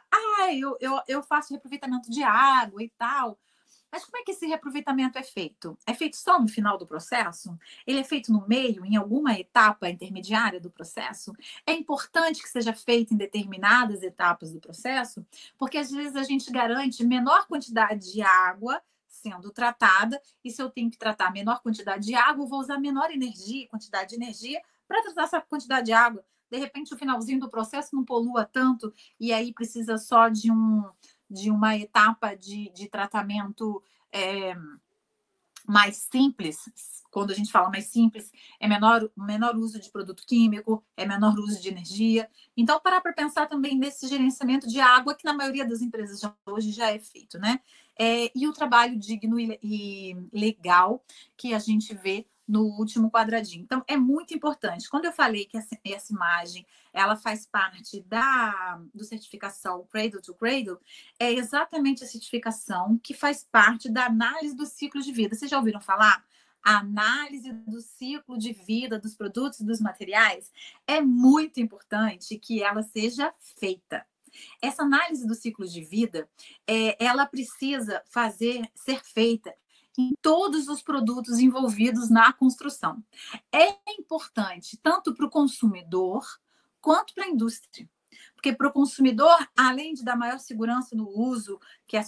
eu faço reaproveitamento de água e tal. Mas como é que esse reaproveitamento é feito? É feito só no final do processo? Ele é feito no meio, em alguma etapa intermediária do processo? É importante que seja feito em determinadas etapas do processo, porque às vezes a gente garante menor quantidade de água sendo tratada, e se eu tenho que tratar menor quantidade de água, eu vou usar menor quantidade de energia para tratar essa quantidade de água. De repente, o finalzinho do processo não polua tanto, e aí precisa só de uma etapa de tratamento mais simples. Quando a gente fala mais simples, é menor uso de produto químico, é menor uso de energia. Então, parar para pensar também nesse gerenciamento de água, que na maioria das empresas hoje já é feito, né? E o trabalho digno e legal que a gente vê no último quadradinho. Então, é muito importante. Quando eu falei que essa imagem ela faz parte do certificação Cradle to Cradle, é exatamente a certificação que faz parte da análise do ciclo de vida. Vocês já ouviram falar? A análise do ciclo de vida dos produtos e dos materiais é muito importante que ela seja feita. Essa análise do ciclo de vida, ela precisa ser feita em todos os produtos envolvidos na construção. É importante tanto para o consumidor quanto para a indústria. Porque para o consumidor, além de dar maior segurança no uso, que a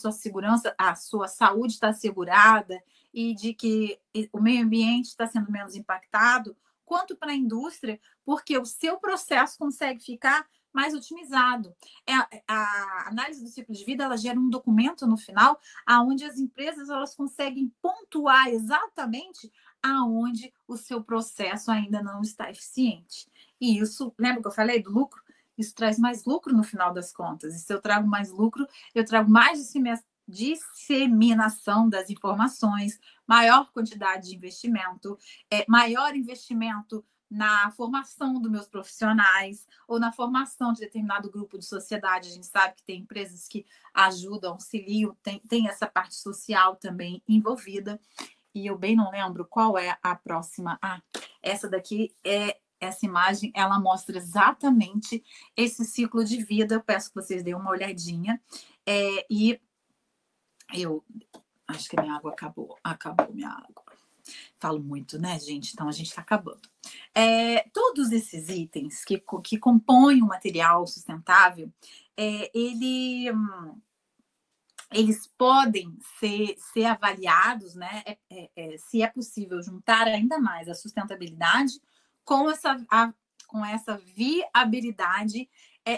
sua saúde está assegurada e de que o meio ambiente está sendo menos impactado, quanto para a indústria, porque o seu processo consegue ficar mais otimizado. A análise do ciclo de vida ela gera um documento no final, onde as empresas elas conseguem pontuar exatamente aonde o seu processo ainda não está eficiente. E isso, lembra que eu falei do lucro? Isso traz mais lucro no final das contas. E se eu trago mais lucro, eu trago mais disseminação das informações, maior quantidade de investimento, maior investimento na formação dos meus profissionais ou na formação de determinado grupo de sociedade. A gente sabe que tem empresas que ajudam, auxiliam, tem essa parte social também envolvida. E eu bem não lembro qual é a próxima. Essa daqui essa imagem, ela mostra exatamente esse ciclo de vida. Eu peço que vocês deem uma olhadinha. E eu acho que minha água acabou minha água. Falo muito, né, gente? Então, a gente está acabando. Todos esses itens que compõem o material sustentável, ele eles podem ser avaliados, né? Se é possível juntar ainda mais a sustentabilidade com essa viabilidade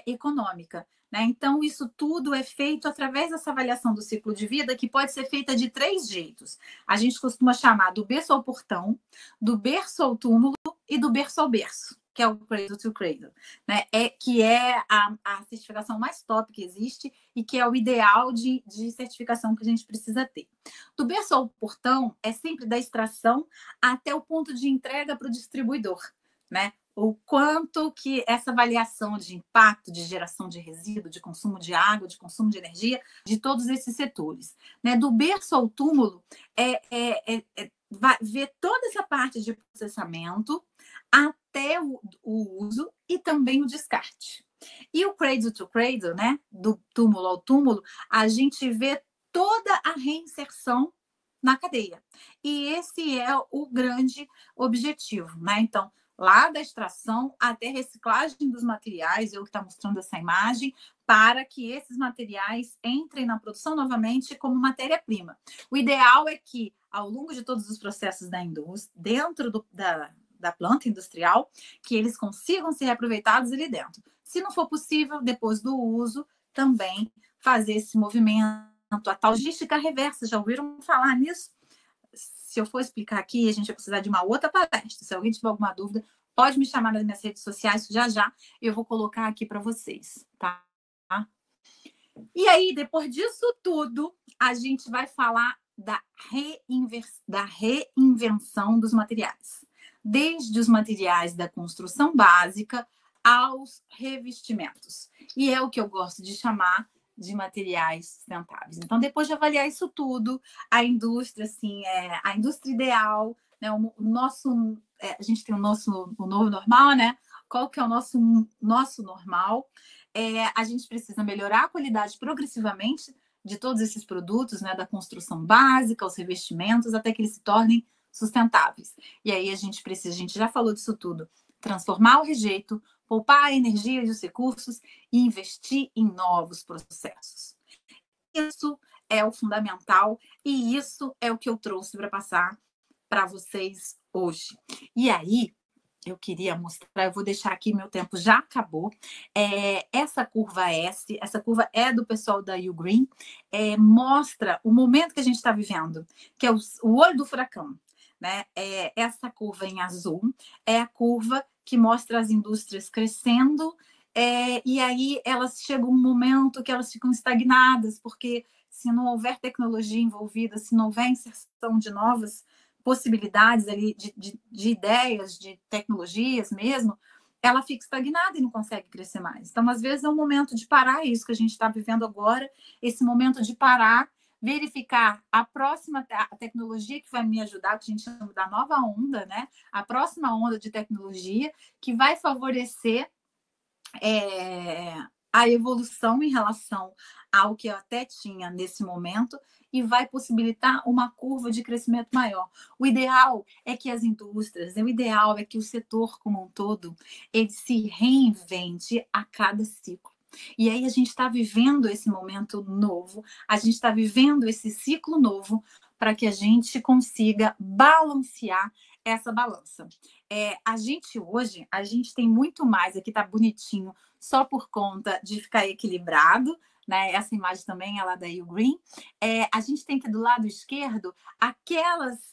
econômica. Né? Então, isso tudo é feito através dessa avaliação do ciclo de vida, que pode ser feita de 3 jeitos. A gente costuma chamar do berço ao portão, do berço ao túmulo e do berço ao berço, que é o Cradle to Cradle, né? Que é a certificação mais top que existe e que é o ideal de certificação que a gente precisa ter. Do berço ao portão é sempre da extração até o ponto de entrega para o distribuidor, né? O quanto que essa avaliação de impacto, de geração de resíduo, de consumo de água, de consumo de energia, de todos esses setores. Né? Do berço ao túmulo, vai ver toda essa parte de processamento até o uso e também o descarte. E o Cradle to Cradle, né? Do túmulo ao túmulo, a gente vê toda a reinserção na cadeia. E esse é o grande objetivo, né? Então, lá da extração até reciclagem dos materiais, eu que está mostrando essa imagem, para que esses materiais entrem na produção novamente como matéria-prima. O ideal é que, ao longo de todos os processos da indústria, dentro da planta industrial, que eles consigam ser aproveitados ali dentro. Se não for possível, depois do uso, também fazer esse movimento, a tal logística reversa. Já ouviram falar nisso? Se eu for explicar aqui, a gente vai precisar de uma outra palestra. Se alguém tiver alguma dúvida, pode me chamar nas minhas redes sociais, já eu vou colocar aqui para vocês, tá? E aí, depois disso tudo, a gente vai falar da reinvenção dos materiais. Desde os materiais da construção básica aos revestimentos. E é o que eu gosto de chamar de materiais sustentáveis. Então, depois de avaliar isso tudo, a indústria, assim, a indústria ideal, né? A gente tem o novo normal, né? Qual que é o nosso normal? A gente precisa melhorar a qualidade progressivamente de todos esses produtos, né? Da construção básica, os revestimentos, até que eles se tornem sustentáveis. E aí a gente já falou disso tudo, transformar o rejeito, poupar a energia e os recursos e investir em novos processos. Isso é o fundamental e isso é o que eu trouxe para passar para vocês hoje. E aí, eu queria mostrar, eu vou deixar aqui, meu tempo já acabou. Essa curva S, essa curva é do pessoal da Ugreen, mostra o momento que a gente está vivendo, que é o olho do furacão. Né? Essa curva em azul é a curva que mostra as indústrias crescendo, e aí elas chegam um momento que elas ficam estagnadas, porque se não houver tecnologia envolvida, se não houver inserção de novas possibilidades ali, de ideias, de tecnologias mesmo, ela fica estagnada e não consegue crescer mais. Então, às vezes, é um momento de parar, isso que a gente está vivendo agora, esse momento de parar, verificar a próxima tecnologia que vai me ajudar, que a gente chama da nova onda, né? A próxima onda de tecnologia que vai favorecer a evolução em relação ao que eu até tinha nesse momento e vai possibilitar uma curva de crescimento maior. O ideal é que as indústrias, o ideal é que o setor como um todo, ele se reinvente a cada ciclo. E aí a gente está vivendo esse momento novo, a gente está vivendo esse ciclo novo para que a gente consiga balancear essa balança. A gente tem muito mais, aqui está bonitinho, só por conta de ficar equilibrado, né? Essa imagem também é lá da Ugreen. A gente tem aqui do lado esquerdo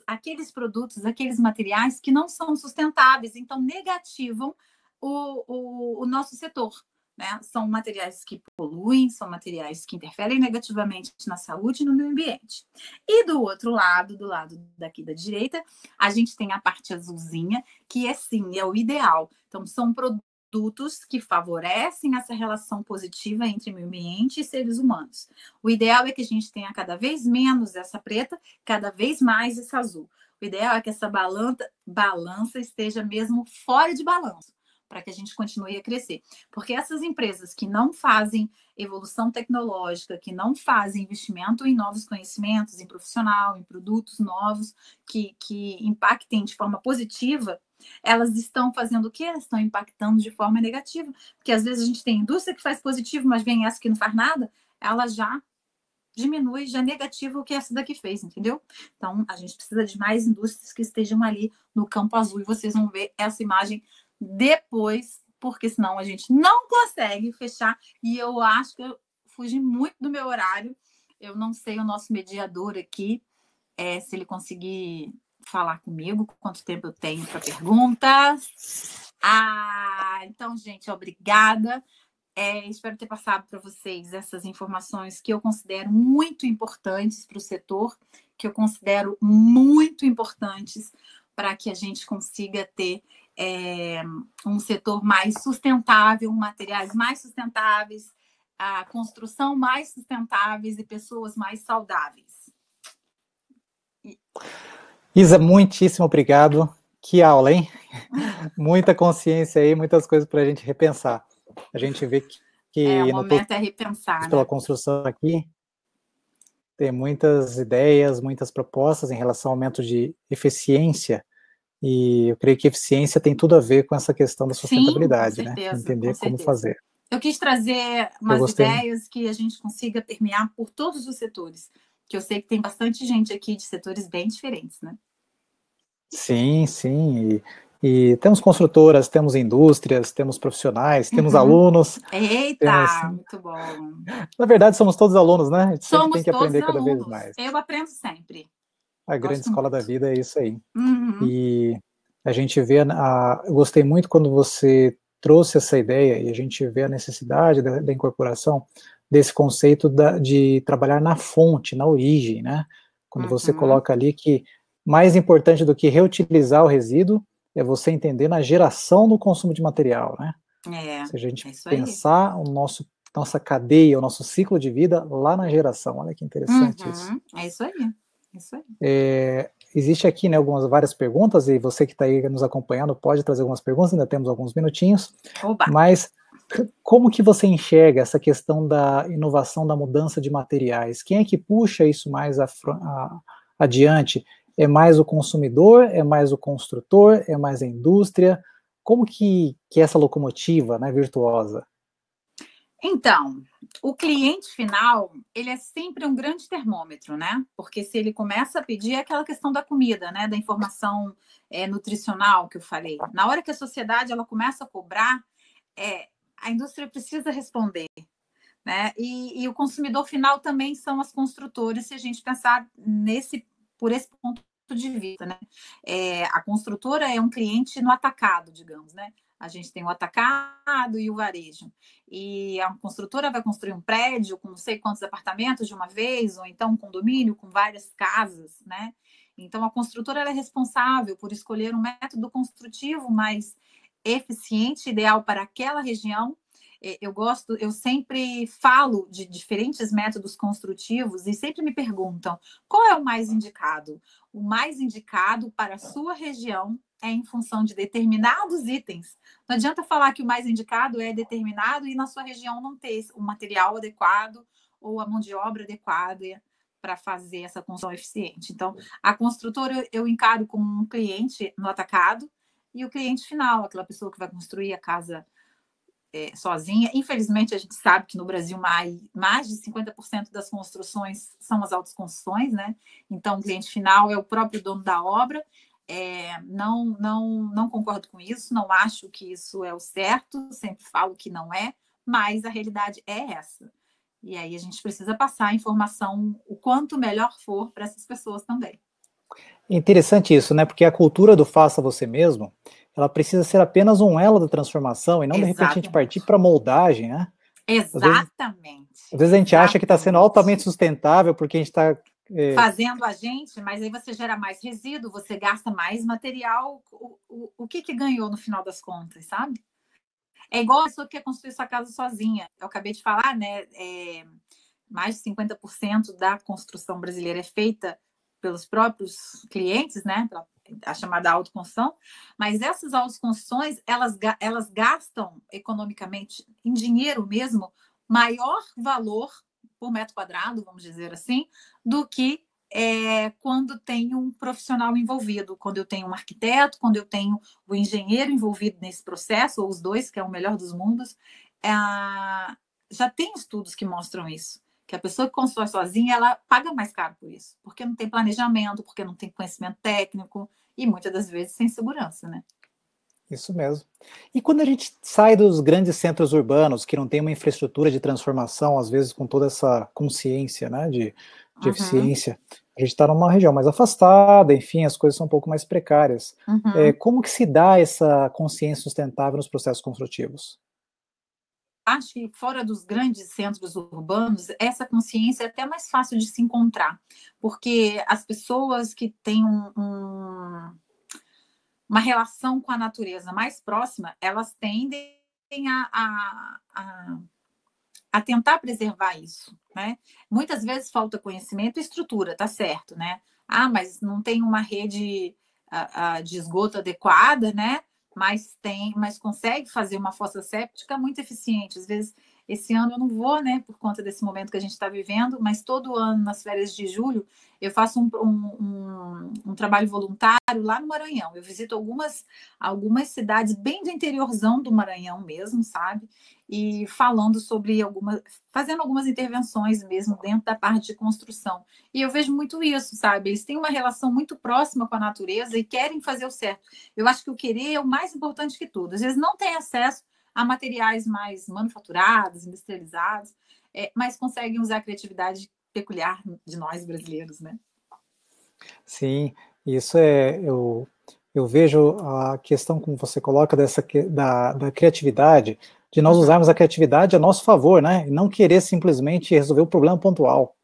aqueles produtos, aqueles materiais que não são sustentáveis, então negativam o nosso setor. Né? São materiais que poluem, são materiais que interferem negativamente na saúde e no meio ambiente. E do outro lado, do lado daqui da direita, a gente tem a parte azulzinha, que sim, é o ideal. Então, são produtos que favorecem essa relação positiva entre meio ambiente e seres humanos. O ideal é que a gente tenha cada vez menos essa preta, cada vez mais essa azul. O ideal é que essa balança esteja mesmo fora de balanço, para que a gente continue a crescer. Porque essas empresas que não fazem evolução tecnológica, que não fazem investimento em novos conhecimentos, em profissional, em produtos novos, que impactem de forma positiva, elas estão fazendo o quê? Elas estão impactando de forma negativa. Porque às vezes a gente tem indústria que faz positivo, mas vem essa que não faz nada, ela já diminui, já é negativo o que essa daqui fez, entendeu? Então, a gente precisa de mais indústrias que estejam ali no campo azul, e vocês vão ver essa imagem depois, porque senão a gente não consegue fechar, e eu acho que eu fugi muito do meu horário. Eu não sei o nosso mediador aqui, se ele conseguir falar comigo, quanto tempo eu tenho para perguntas. Então, gente, obrigada. Espero ter passado para vocês essas informações que eu considero muito importantes para o setor, que eu considero muito importantes para que a gente consiga ter um setor mais sustentável, materiais mais sustentáveis, a construção mais sustentáveis e pessoas mais saudáveis. Isa, muitíssimo obrigado. Que aula, hein? Muita consciência aí, muitas coisas para a gente repensar. A gente vê que o momento é repensar, pela né? construção aqui, tem muitas ideias, muitas propostas em relação ao aumento de eficiência, e eu creio que eficiência tem tudo a ver com essa questão da sustentabilidade, sim, com certeza, né? Entender com como certeza. fazer. Eu quis trazer umas ideias que a gente consiga permear por todos os setores, que eu sei que tem bastante gente aqui de setores bem diferentes, né? Sim, sim, e temos construtoras, temos indústrias, temos profissionais, temos alunos. Eita, muito bom. Na verdade, somos todos alunos, né? A gente sempre Somos tem que aprender todos cada vez alunos. mais. Eu aprendo sempre. A grande escola da vida é isso aí. Uhum. E a gente vê, eu gostei muito quando você trouxe essa ideia, e a gente vê a necessidade da incorporação desse conceito de trabalhar na fonte, na origem, né? Quando você coloca ali que mais importante do que reutilizar o resíduo é você entender na geração do consumo de material, né? Se a gente pensar nossa cadeia, o nosso ciclo de vida lá na geração. Olha que interessante isso. É isso aí. Isso aí. Existe aqui, né, várias perguntas, e você que está aí nos acompanhando pode trazer algumas perguntas, ainda temos alguns minutinhos. Oba. Mas como que você enxerga essa questão da inovação, da mudança de materiais? Quem é que puxa isso mais adiante? É mais o consumidor? É mais o construtor? É mais a indústria? Como que é essa locomotiva, né, virtuosa? Então, o cliente final, ele é sempre um grande termômetro, né? Porque se ele começa a pedir, é aquela questão da comida, né? Da informação nutricional que eu falei. Na hora que a sociedade ela começa a cobrar, a indústria precisa responder, né? E o consumidor final também são as construtoras, se a gente pensar por esse ponto de vista, né? A construtora é um cliente no atacado, digamos, né? A gente tem o atacado e o varejo. E a construtora vai construir um prédio com não sei quantos apartamentos de uma vez, ou então um condomínio com várias casas, né? Então, a construtora ela é responsável por escolher um método construtivo mais eficiente, ideal para aquela região. Eu sempre falo de diferentes métodos construtivos e sempre me perguntam qual é o mais indicado. O mais indicado para a sua região é em função de determinados itens. Não adianta falar que o mais indicado é determinado e na sua região não ter o material adequado ou a mão de obra adequada para fazer essa construção eficiente. Então, a construtora eu encaro como um cliente no atacado e o cliente final, aquela pessoa que vai construir a casa sozinha. Infelizmente, a gente sabe que no Brasil mais de 50% das construções são as autoconstruções, né? Então, o cliente final é o próprio dono da obra. Não concordo com isso, não acho que isso é o certo, sempre falo que não é, mas a realidade é essa. E aí a gente precisa passar a informação o quanto melhor for para essas pessoas também. Interessante isso, né? Porque a cultura do faça você mesmo, ela precisa ser apenas um elo da transformação e não, de repente, a gente partir para moldagem, né? Exatamente. Às vezes a gente acha que está sendo altamente sustentável porque a gente está fazendo a gente, mas aí você gera mais resíduo, você gasta mais material. O que ganhou no final das contas, sabe? É igual a pessoa que quer construir sua casa sozinha. Eu acabei de falar, né? Mais de 50% da construção brasileira é feita pelos próprios clientes, né? A chamada autoconstrução. Mas essas autoconstruções, elas gastam economicamente, em dinheiro mesmo, maior valor por metro quadrado, vamos dizer assim, do que quando tem um profissional envolvido, quando eu tenho um arquiteto, quando eu tenho o engenheiro envolvido nesse processo, ou os dois, que é o melhor dos mundos. Já tem estudos que mostram isso, que a pessoa que constrói sozinha, ela paga mais caro por isso, porque não tem planejamento, porque não tem conhecimento técnico e muitas das vezes sem segurança, né? Isso mesmo. E quando a gente sai dos grandes centros urbanos, que não tem uma infraestrutura de transformação, às vezes com toda essa consciência, né, de eficiência, a gente está numa região mais afastada, enfim, as coisas são um pouco mais precárias. Como que se dá essa consciência sustentável nos processos construtivos? Acho que fora dos grandes centros urbanos, essa consciência é até mais fácil de se encontrar, porque as pessoas que têm uma relação com a natureza mais próxima, elas tendem a tentar preservar isso, né? Muitas vezes falta conhecimento e estrutura, tá certo, né? Ah, mas não tem uma rede de esgoto adequada, né? Mas consegue fazer uma fossa séptica muito eficiente. Às vezes, esse ano eu não vou, né? Por conta desse momento que a gente está vivendo, mas todo ano, nas férias de julho, eu faço um trabalho voluntário lá no Maranhão. Eu visito algumas cidades bem do interiorzão do Maranhão mesmo, sabe? E falando sobre fazendo algumas intervenções mesmo dentro da parte de construção. E eu vejo muito isso, sabe? Eles têm uma relação muito próxima com a natureza e querem fazer o certo. Eu acho que o querer é o mais importante que tudo. Às vezes não tem acesso a materiais mais manufaturados, industrializados, mas conseguem usar a criatividade peculiar de nós brasileiros, né? Sim, isso eu vejo a questão como você coloca da criatividade, de nós usarmos a criatividade a nosso favor, né? E não querer simplesmente resolver o problema pontual.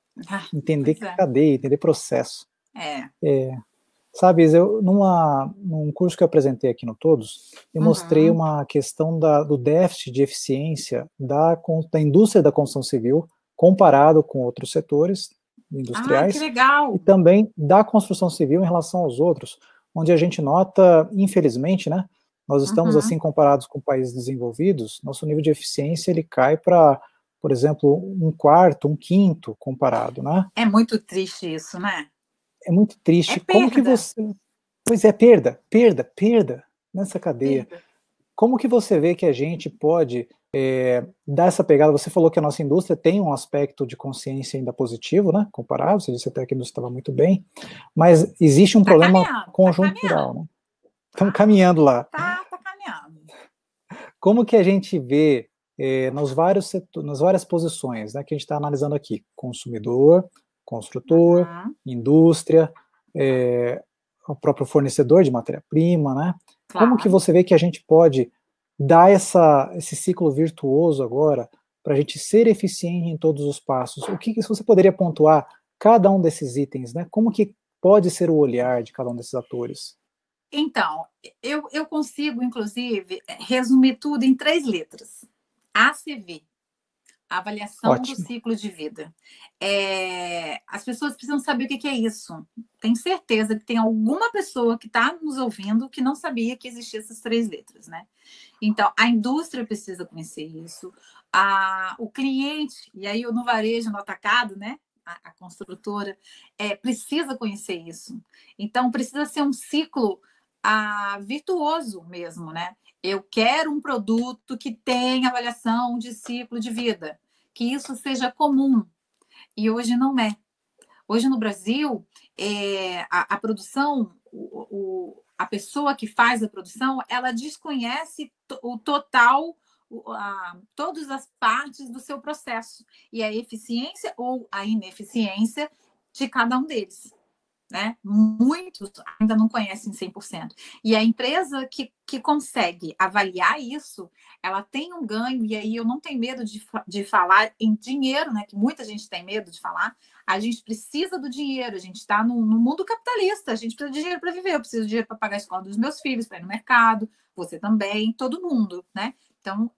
Entender cadeia, entender processo. Sabe, num curso que eu apresentei aqui no Todos, eu mostrei uma questão do déficit de eficiência da indústria da construção civil comparado com outros setores industriais, que legal. E também da construção civil em relação aos outros, onde a gente nota, infelizmente, né, nós estamos assim comparados com países desenvolvidos, nosso nível de eficiência ele cai para, por exemplo, um quarto, um quinto comparado, né? É muito triste isso, né? É muito triste. Como que você... Pois é, perda nessa cadeia. Perda. Como que você vê que a gente pode dar essa pegada? Você falou que a nossa indústria tem um aspecto de consciência ainda positivo, né? Comparado, você disse até que a indústria estava muito bem, mas existe um problema conjuntural, né? Estamos caminhando lá. Tá caminhando. Como que a gente vê nos vários nas várias posições, né, que a gente está analisando aqui? Consumidor, construtor, indústria, o próprio fornecedor de matéria-prima, né? Claro. Como que você vê que a gente pode dar esse ciclo virtuoso agora para a gente ser eficiente em todos os passos? O que você poderia pontuar cada um desses itens, né? Como que pode ser o olhar de cada um desses atores? Então, eu consigo, inclusive, resumir tudo em 3 letras. ACV. Avaliação Ótimo. Do ciclo de vida. As pessoas precisam saber o que é isso. Tenho certeza que tem alguma pessoa que está nos ouvindo que não sabia que existiam essas 3 letras, né? Então, a indústria precisa conhecer isso, o cliente, e aí no varejo, no atacado, né? A construtora precisa conhecer isso. Então, precisa ser um ciclo virtuoso mesmo, né? Eu quero um produto que tenha avaliação de ciclo de vida, que isso seja comum. E hoje não é. Hoje no Brasil, a produção, a pessoa que faz a produção, ela desconhece o total, todas as partes do seu processo. E a eficiência ou a ineficiência de cada um deles. Né? Muitos ainda não conhecem 100%. E a empresa que consegue avaliar isso, ela tem um ganho, e aí eu não tenho medo de falar em dinheiro, né? Que muita gente tem medo de falar. A gente precisa do dinheiro, a gente está no mundo capitalista, a gente precisa de dinheiro para viver, eu preciso de dinheiro para pagar a escola dos meus filhos, para ir no mercado, você também, todo mundo, né? Então,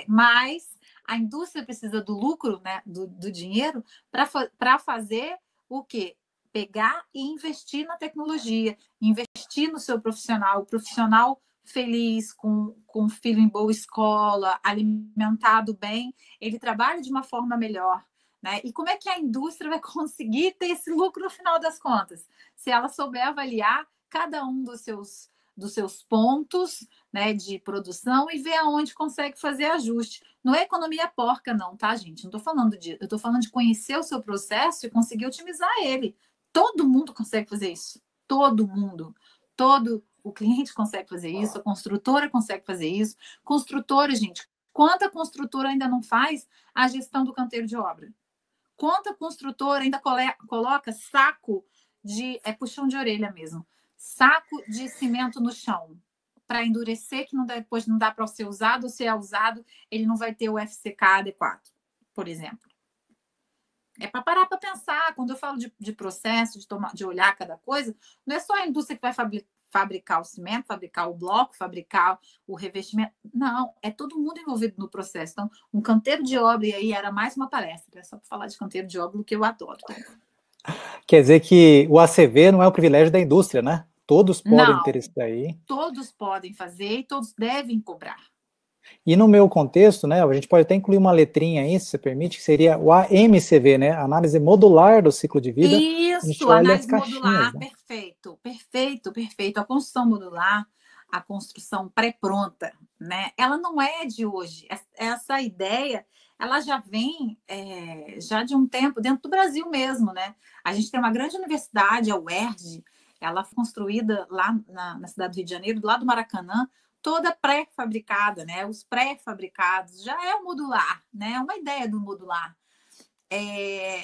mas a indústria precisa do lucro, né? Do dinheiro para fazer o quê? Pegar e investir na tecnologia, investir no seu profissional, o profissional feliz, com o filho em boa escola, alimentado bem, ele trabalha de uma forma melhor. Né? E como é que a indústria vai conseguir ter esse lucro no final das contas? Se ela souber avaliar cada um dos seus dos seus pontos, né, de produção e ver aonde consegue fazer ajuste. Não é economia porca, não, tá, gente? Não estou falando disso. Eu estou falando de conhecer o seu processo e conseguir otimizar ele. Todo mundo consegue fazer isso. Todo mundo. Todo o cliente consegue fazer isso, a construtora consegue fazer isso. Construtora, gente, quanta construtora ainda não faz a gestão do canteiro de obra? Quanta construtora ainda coloca saco de puxão de orelha mesmo, saco de cimento no chão para endurecer, que depois não dá para ser usado, ou se é usado, ele não vai ter o FCK adequado, por exemplo. É para parar para pensar. Quando eu falo de processo, de olhar cada coisa, não é só a indústria que vai fabricar o cimento, fabricar o bloco, fabricar o revestimento. Não, é todo mundo envolvido no processo. Então, um canteiro de obra, e aí era mais uma palestra, é só para falar de canteiro de obra, que eu adoro. Quer dizer que o ACV não é o privilégio da indústria, né? Todos podem ter isso daí. Todos podem fazer e todos devem cobrar. E no meu contexto, né, a gente pode até incluir uma letrinha aí, se você permite, que seria o AMCV, né, análise modular do ciclo de vida. Isso, análise modular, né? Perfeito. A construção modular, a construção pré-pronta, né, ela não é de hoje. Essa ideia, ela já vem já de um tempo dentro do Brasil mesmo, né? A gente tem uma grande universidade, a UERJ, ela foi construída lá na cidade do Rio de Janeiro, do lado do Maracanã, toda pré-fabricada, né? Os pré-fabricados já é o modular, né? É uma ideia do modular.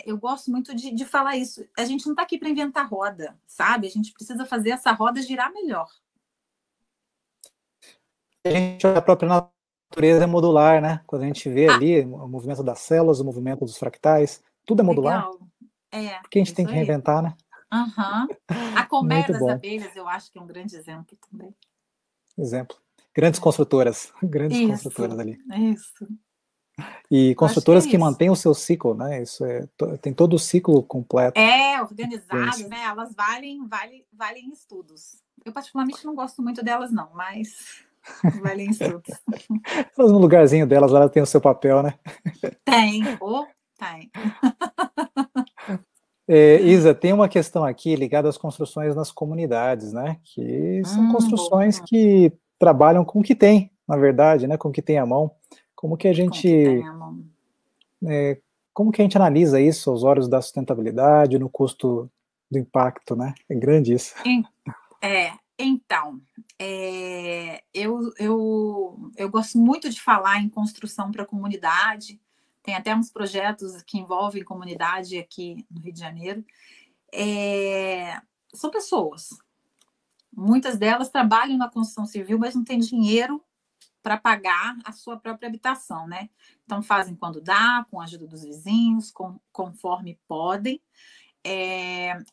Eu gosto muito de falar isso. A gente não está aqui para inventar roda, sabe? A gente precisa fazer essa roda girar melhor. A própria natureza é modular, né? Quando a gente vê ali o movimento das células, o movimento dos fractais, tudo é modular. Legal. Porque a gente tem que reinventar, né? A colmeia das abelhas, eu acho que é um grande exemplo também. Exemplo. Grandes construtoras construtoras ali. Isso. E construtoras que mantêm o seu ciclo, né? Isso tem todo o ciclo completo. Organizadas, né? Elas valem estudos. Eu particularmente não gosto muito delas, não, mas valem estudos. Elas no lugarzinho delas, elas têm o seu papel, né? Tem. Isa, tem uma questão aqui ligada às construções nas comunidades, né? Que são construções que trabalham com o que tem, na verdade, né? Com o que tem à mão. Como que a gente analisa isso aos olhos da sustentabilidade, no custo do impacto, né? É grande isso. Então, eu gosto muito de falar em construção para a comunidade. Tem até uns projetos que envolvem comunidade aqui no Rio de Janeiro. São pessoas. Muitas delas trabalham na construção civil, mas não têm dinheiro para pagar a sua própria habitação, né? Então, fazem quando dá, com a ajuda dos vizinhos, conforme podem.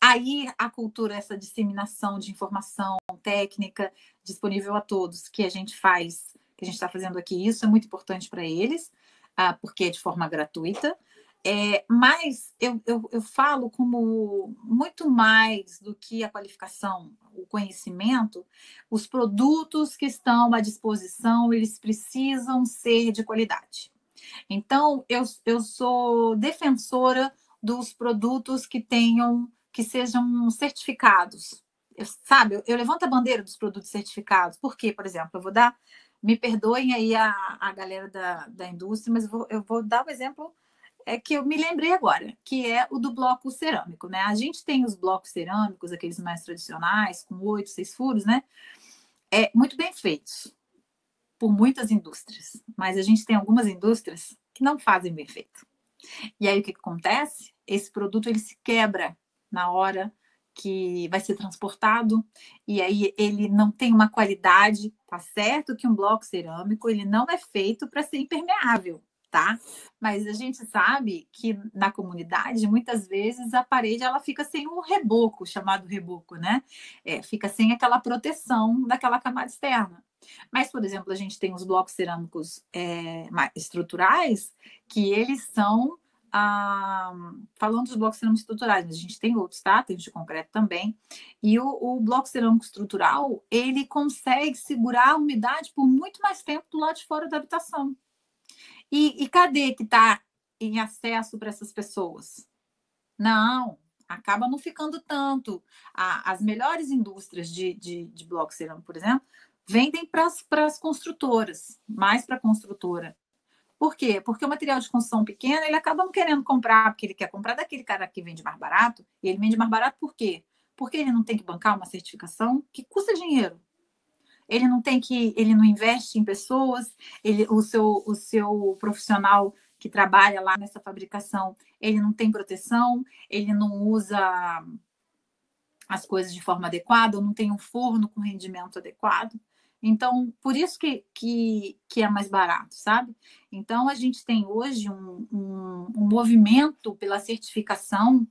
Aí a cultura, essa disseminação de informação técnica disponível a todos, que a gente faz, que a gente está fazendo aqui, isso é muito importante para eles, porque é de forma gratuita. Mas eu falo como muito mais do que a qualificação, o conhecimento, os produtos que estão à disposição, eles precisam ser de qualidade. Então, eu sou defensora dos produtos que sejam certificados. Eu levanto a bandeira dos produtos certificados. Por quê? Por exemplo, me perdoem aí a galera da indústria, mas eu vou dar um exemplo que eu me lembrei agora, que é o do bloco cerâmico, né? A gente tem os blocos cerâmicos, aqueles mais tradicionais, com 8, 6 furos, né? Muito bem feitos por muitas indústrias, mas a gente tem algumas indústrias que não fazem bem feito. E aí o que acontece? Esse produto ele se quebra na hora que vai ser transportado, e aí ele não tem uma qualidade. Tá certo que um bloco cerâmico ele não é feito para ser impermeável, tá? Mas a gente sabe que na comunidade muitas vezes a parede ela fica sem o reboco, chamado reboco, né? Fica sem aquela proteção daquela camada externa. Mas, por exemplo, a gente tem os blocos cerâmicos estruturais, que eles são, falando dos blocos cerâmicos estruturais, mas a gente tem outros, tá? Tem os de concreto também. E o bloco cerâmico estrutural, ele consegue segurar a umidade por muito mais tempo do lado de fora da habitação. E cadê que está em acesso para essas pessoas? Não, acaba não ficando tanto. As melhores indústrias de bloco cerâmico, por exemplo, vendem para as construtoras, mais para a construtora. Por quê? Porque o material de construção pequeno, ele acaba não querendo comprar, porque ele quer comprar daquele cara que vende mais barato, e ele vende mais barato por quê? Porque ele não tem que bancar uma certificação que custa dinheiro. Ele não investe em pessoas, o seu profissional que trabalha lá nessa fabricação, ele não tem proteção, ele não usa as coisas de forma adequada, ou não tem um forno com rendimento adequado. Então, por isso que é mais barato, sabe? Então, a gente tem hoje um movimento pela certificação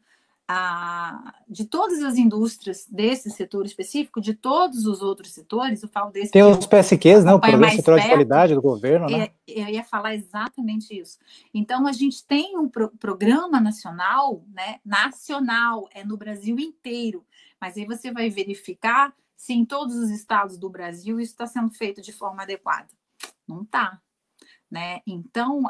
de todas as indústrias desse setor específico, de todos os outros setores. Eu falo desse tem os PSQs, né? O Programa Setorial de Qualidade do governo, né? Eu ia falar exatamente isso. Então, a gente tem um programa nacional, né? Nacional, é no Brasil inteiro. Mas aí você vai verificar se em todos os estados do Brasil isso está sendo feito de forma adequada. Não está. Né? Então,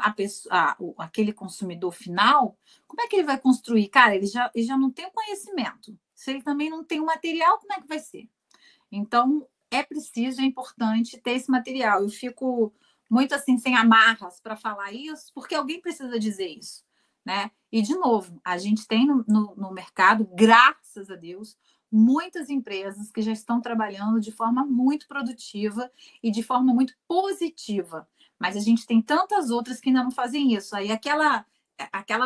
aquele consumidor final, como é que ele vai construir? Cara, ele já não tem o conhecimento. Se ele também não tem o material, como é que vai ser? Então, é preciso, é importante ter esse material. Eu fico muito assim, sem amarras para falar isso, porque alguém precisa dizer isso. Né? E, de novo, a gente tem no mercado, graças a Deus, muitas empresas que já estão trabalhando de forma muito produtiva e de forma muito positiva. Mas a gente tem tantas outras que ainda não fazem isso. Aí aquela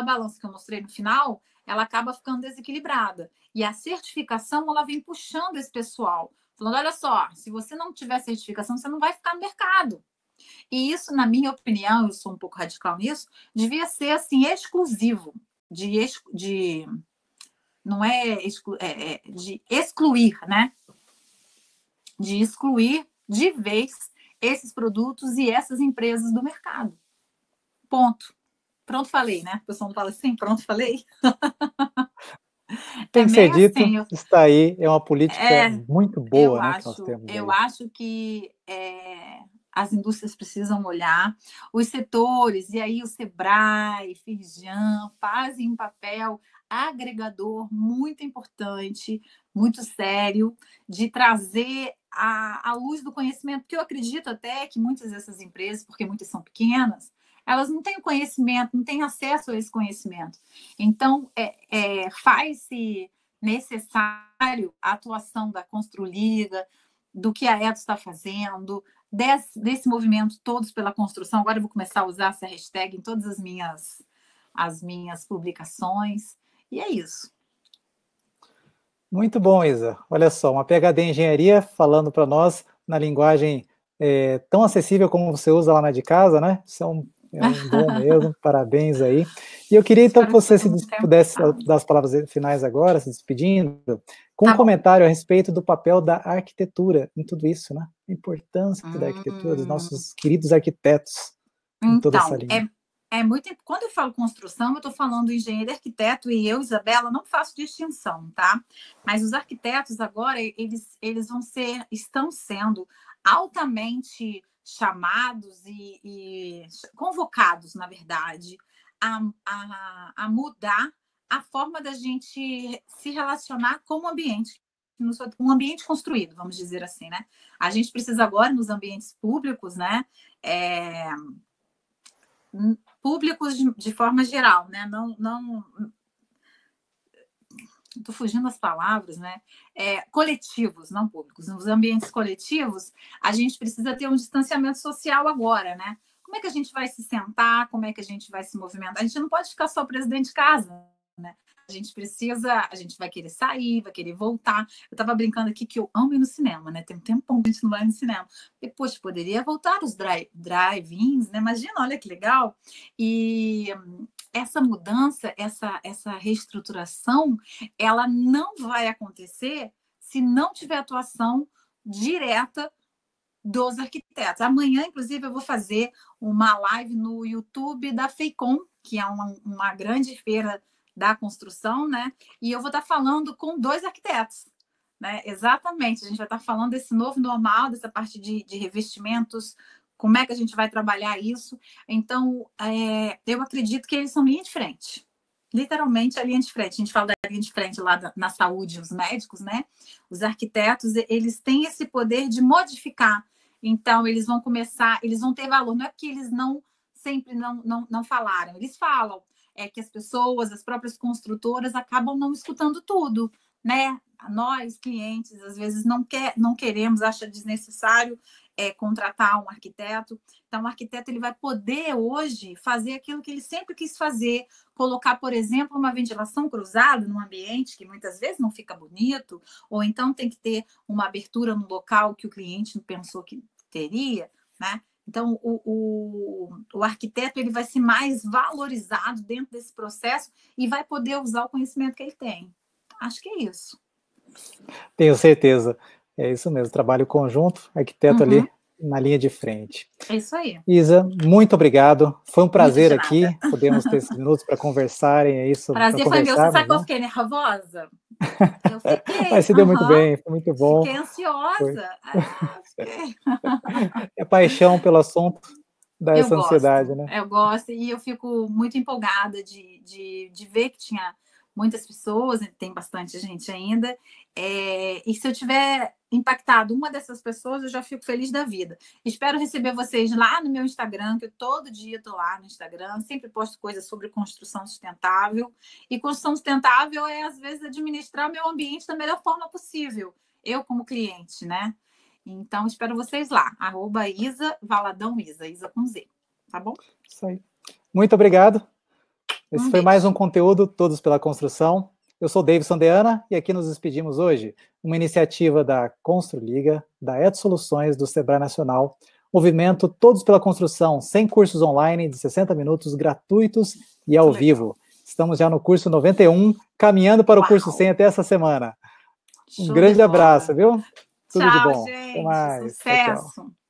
balança que eu mostrei no final, ela acaba ficando desequilibrada. E a certificação, ela vem puxando esse pessoal, falando, olha só, se você não tiver certificação, você não vai ficar no mercado. E isso, na minha opinião, eu sou um pouco radical nisso, devia ser assim, exclusivo, não é, de excluir, né? De excluir de vez esses produtos e essas empresas do mercado. Ponto. Pronto, falei, né? O pessoal não fala assim, pronto, falei. Tem que ser dito, assim, está aí, é uma política muito boa, né, que nós temos aí. Eu acho que as indústrias precisam olhar, os setores, e aí o Sebrae, Firjan, fazem um papel agregador muito importante, muito sério, de trazer a luz do conhecimento, porque eu acredito até que muitas dessas empresas, porque muitas são pequenas, elas não têm conhecimento, não têm acesso a esse conhecimento. Então, faz-se necessário a atuação da Construliga, do que a Etos está fazendo, desse movimento Todos pela Construção. Agora eu vou começar a usar essa hashtag em todas as minhas publicações. E é isso. Muito bom, Isa. Olha só, uma PhD em engenharia falando para nós na linguagem tão acessível como você usa lá na de casa, né? Isso é um dom mesmo, parabéns aí. E eu queria então que você pudesse dar as palavras finais agora, se despedindo, com um comentário a respeito do papel da arquitetura em tudo isso, né? A importância da arquitetura, dos nossos queridos arquitetos em toda essa linha. Quando eu falo construção, eu estou falando engenheiro, arquiteto, e eu, Isabela, não faço distinção, tá? Mas os arquitetos agora, eles estão sendo altamente chamados e convocados, na verdade, a mudar a forma da gente se relacionar com o ambiente, um ambiente construído, vamos dizer assim, né? A gente precisa agora, nos ambientes públicos, né? Públicos de forma geral, né? Não estou fugindo das palavras, né? Coletivos, não públicos. Nos ambientes coletivos, a gente precisa ter um distanciamento social agora, né? Como é que a gente vai se sentar? Como é que a gente vai se movimentar? A gente não pode ficar só preso dentro de casa, né? A gente vai querer sair, vai querer voltar. Eu estava brincando aqui que eu amo ir no cinema, né? Tem um tempão que a gente não vai no cinema. Depois poderia voltar os drive-ins, né? Imagina, olha que legal. E essa mudança, essa reestruturação, ela não vai acontecer se não tiver atuação direta dos arquitetos. Amanhã, inclusive, eu vou fazer uma live no YouTube da FEICOM, que é uma grande feira da construção, né? E eu vou estar falando com 2 arquitetos, né? Exatamente, a gente vai estar falando desse novo normal, dessa parte de revestimentos, como é que a gente vai trabalhar isso. Então, eu acredito que eles são linha de frente. literalmente a linha de frente. A gente fala da linha de frente lá na saúde, os médicos, né? Os arquitetos, eles têm esse poder de modificar. Então, eles vão começar, eles vão ter valor. Não é porque eles sempre não falaram. Eles falam. É que as pessoas, as próprias construtoras, acabam não escutando tudo, né? Nós, clientes, às vezes não queremos, acha desnecessário contratar um arquiteto. Então, o arquiteto ele vai poder hoje fazer aquilo que ele sempre quis fazer, colocar, por exemplo, uma ventilação cruzada num ambiente que muitas vezes não fica bonito, ou então tem que ter uma abertura no local que o cliente pensou que teria, né? Então, o arquiteto ele vai ser mais valorizado dentro desse processo e vai poder usar o conhecimento que ele tem. Acho que é isso. Tenho certeza. É isso mesmo, trabalho conjunto, arquiteto ali na linha de frente. É isso aí. Isa, muito obrigado. Foi um prazer aqui, podemos ter esses minutos para conversarem aí sobre. Prazer foi meu. Você sabe que eu fiquei nervosa? Eu fiquei. Mas se deu muito bem, foi muito bom. Fiquei ansiosa. É paixão pelo assunto, dá essa ansiedade, né? Eu gosto e eu fico muito empolgada de ver que tinha muitas pessoas, tem bastante gente ainda, e se eu tiver impactado uma dessas pessoas, eu já fico feliz da vida. Espero receber vocês lá no meu Instagram, que eu todo dia estou lá no Instagram, sempre posto coisas sobre construção sustentável, e construção sustentável é, às vezes, administrar o meu ambiente da melhor forma possível, eu como cliente, né? Então, espero vocês lá, @Isa Valadão Isa com Z, tá bom? Isso aí. Muito obrigado. Esse foi mais um conteúdo Todos pela Construção. Eu sou Davidson Deana e aqui nos despedimos hoje, uma iniciativa da Construliga, da Et Soluções, do Sebrae Nacional, movimento Todos pela Construção, 100 cursos online de 60 minutos gratuitos e ao vivo. Estamos já no curso 91, caminhando para o curso 100 até essa semana. Um grande abraço, viu? Tudo de bom. Gente, até mais. Sucesso. Tchau, tchau.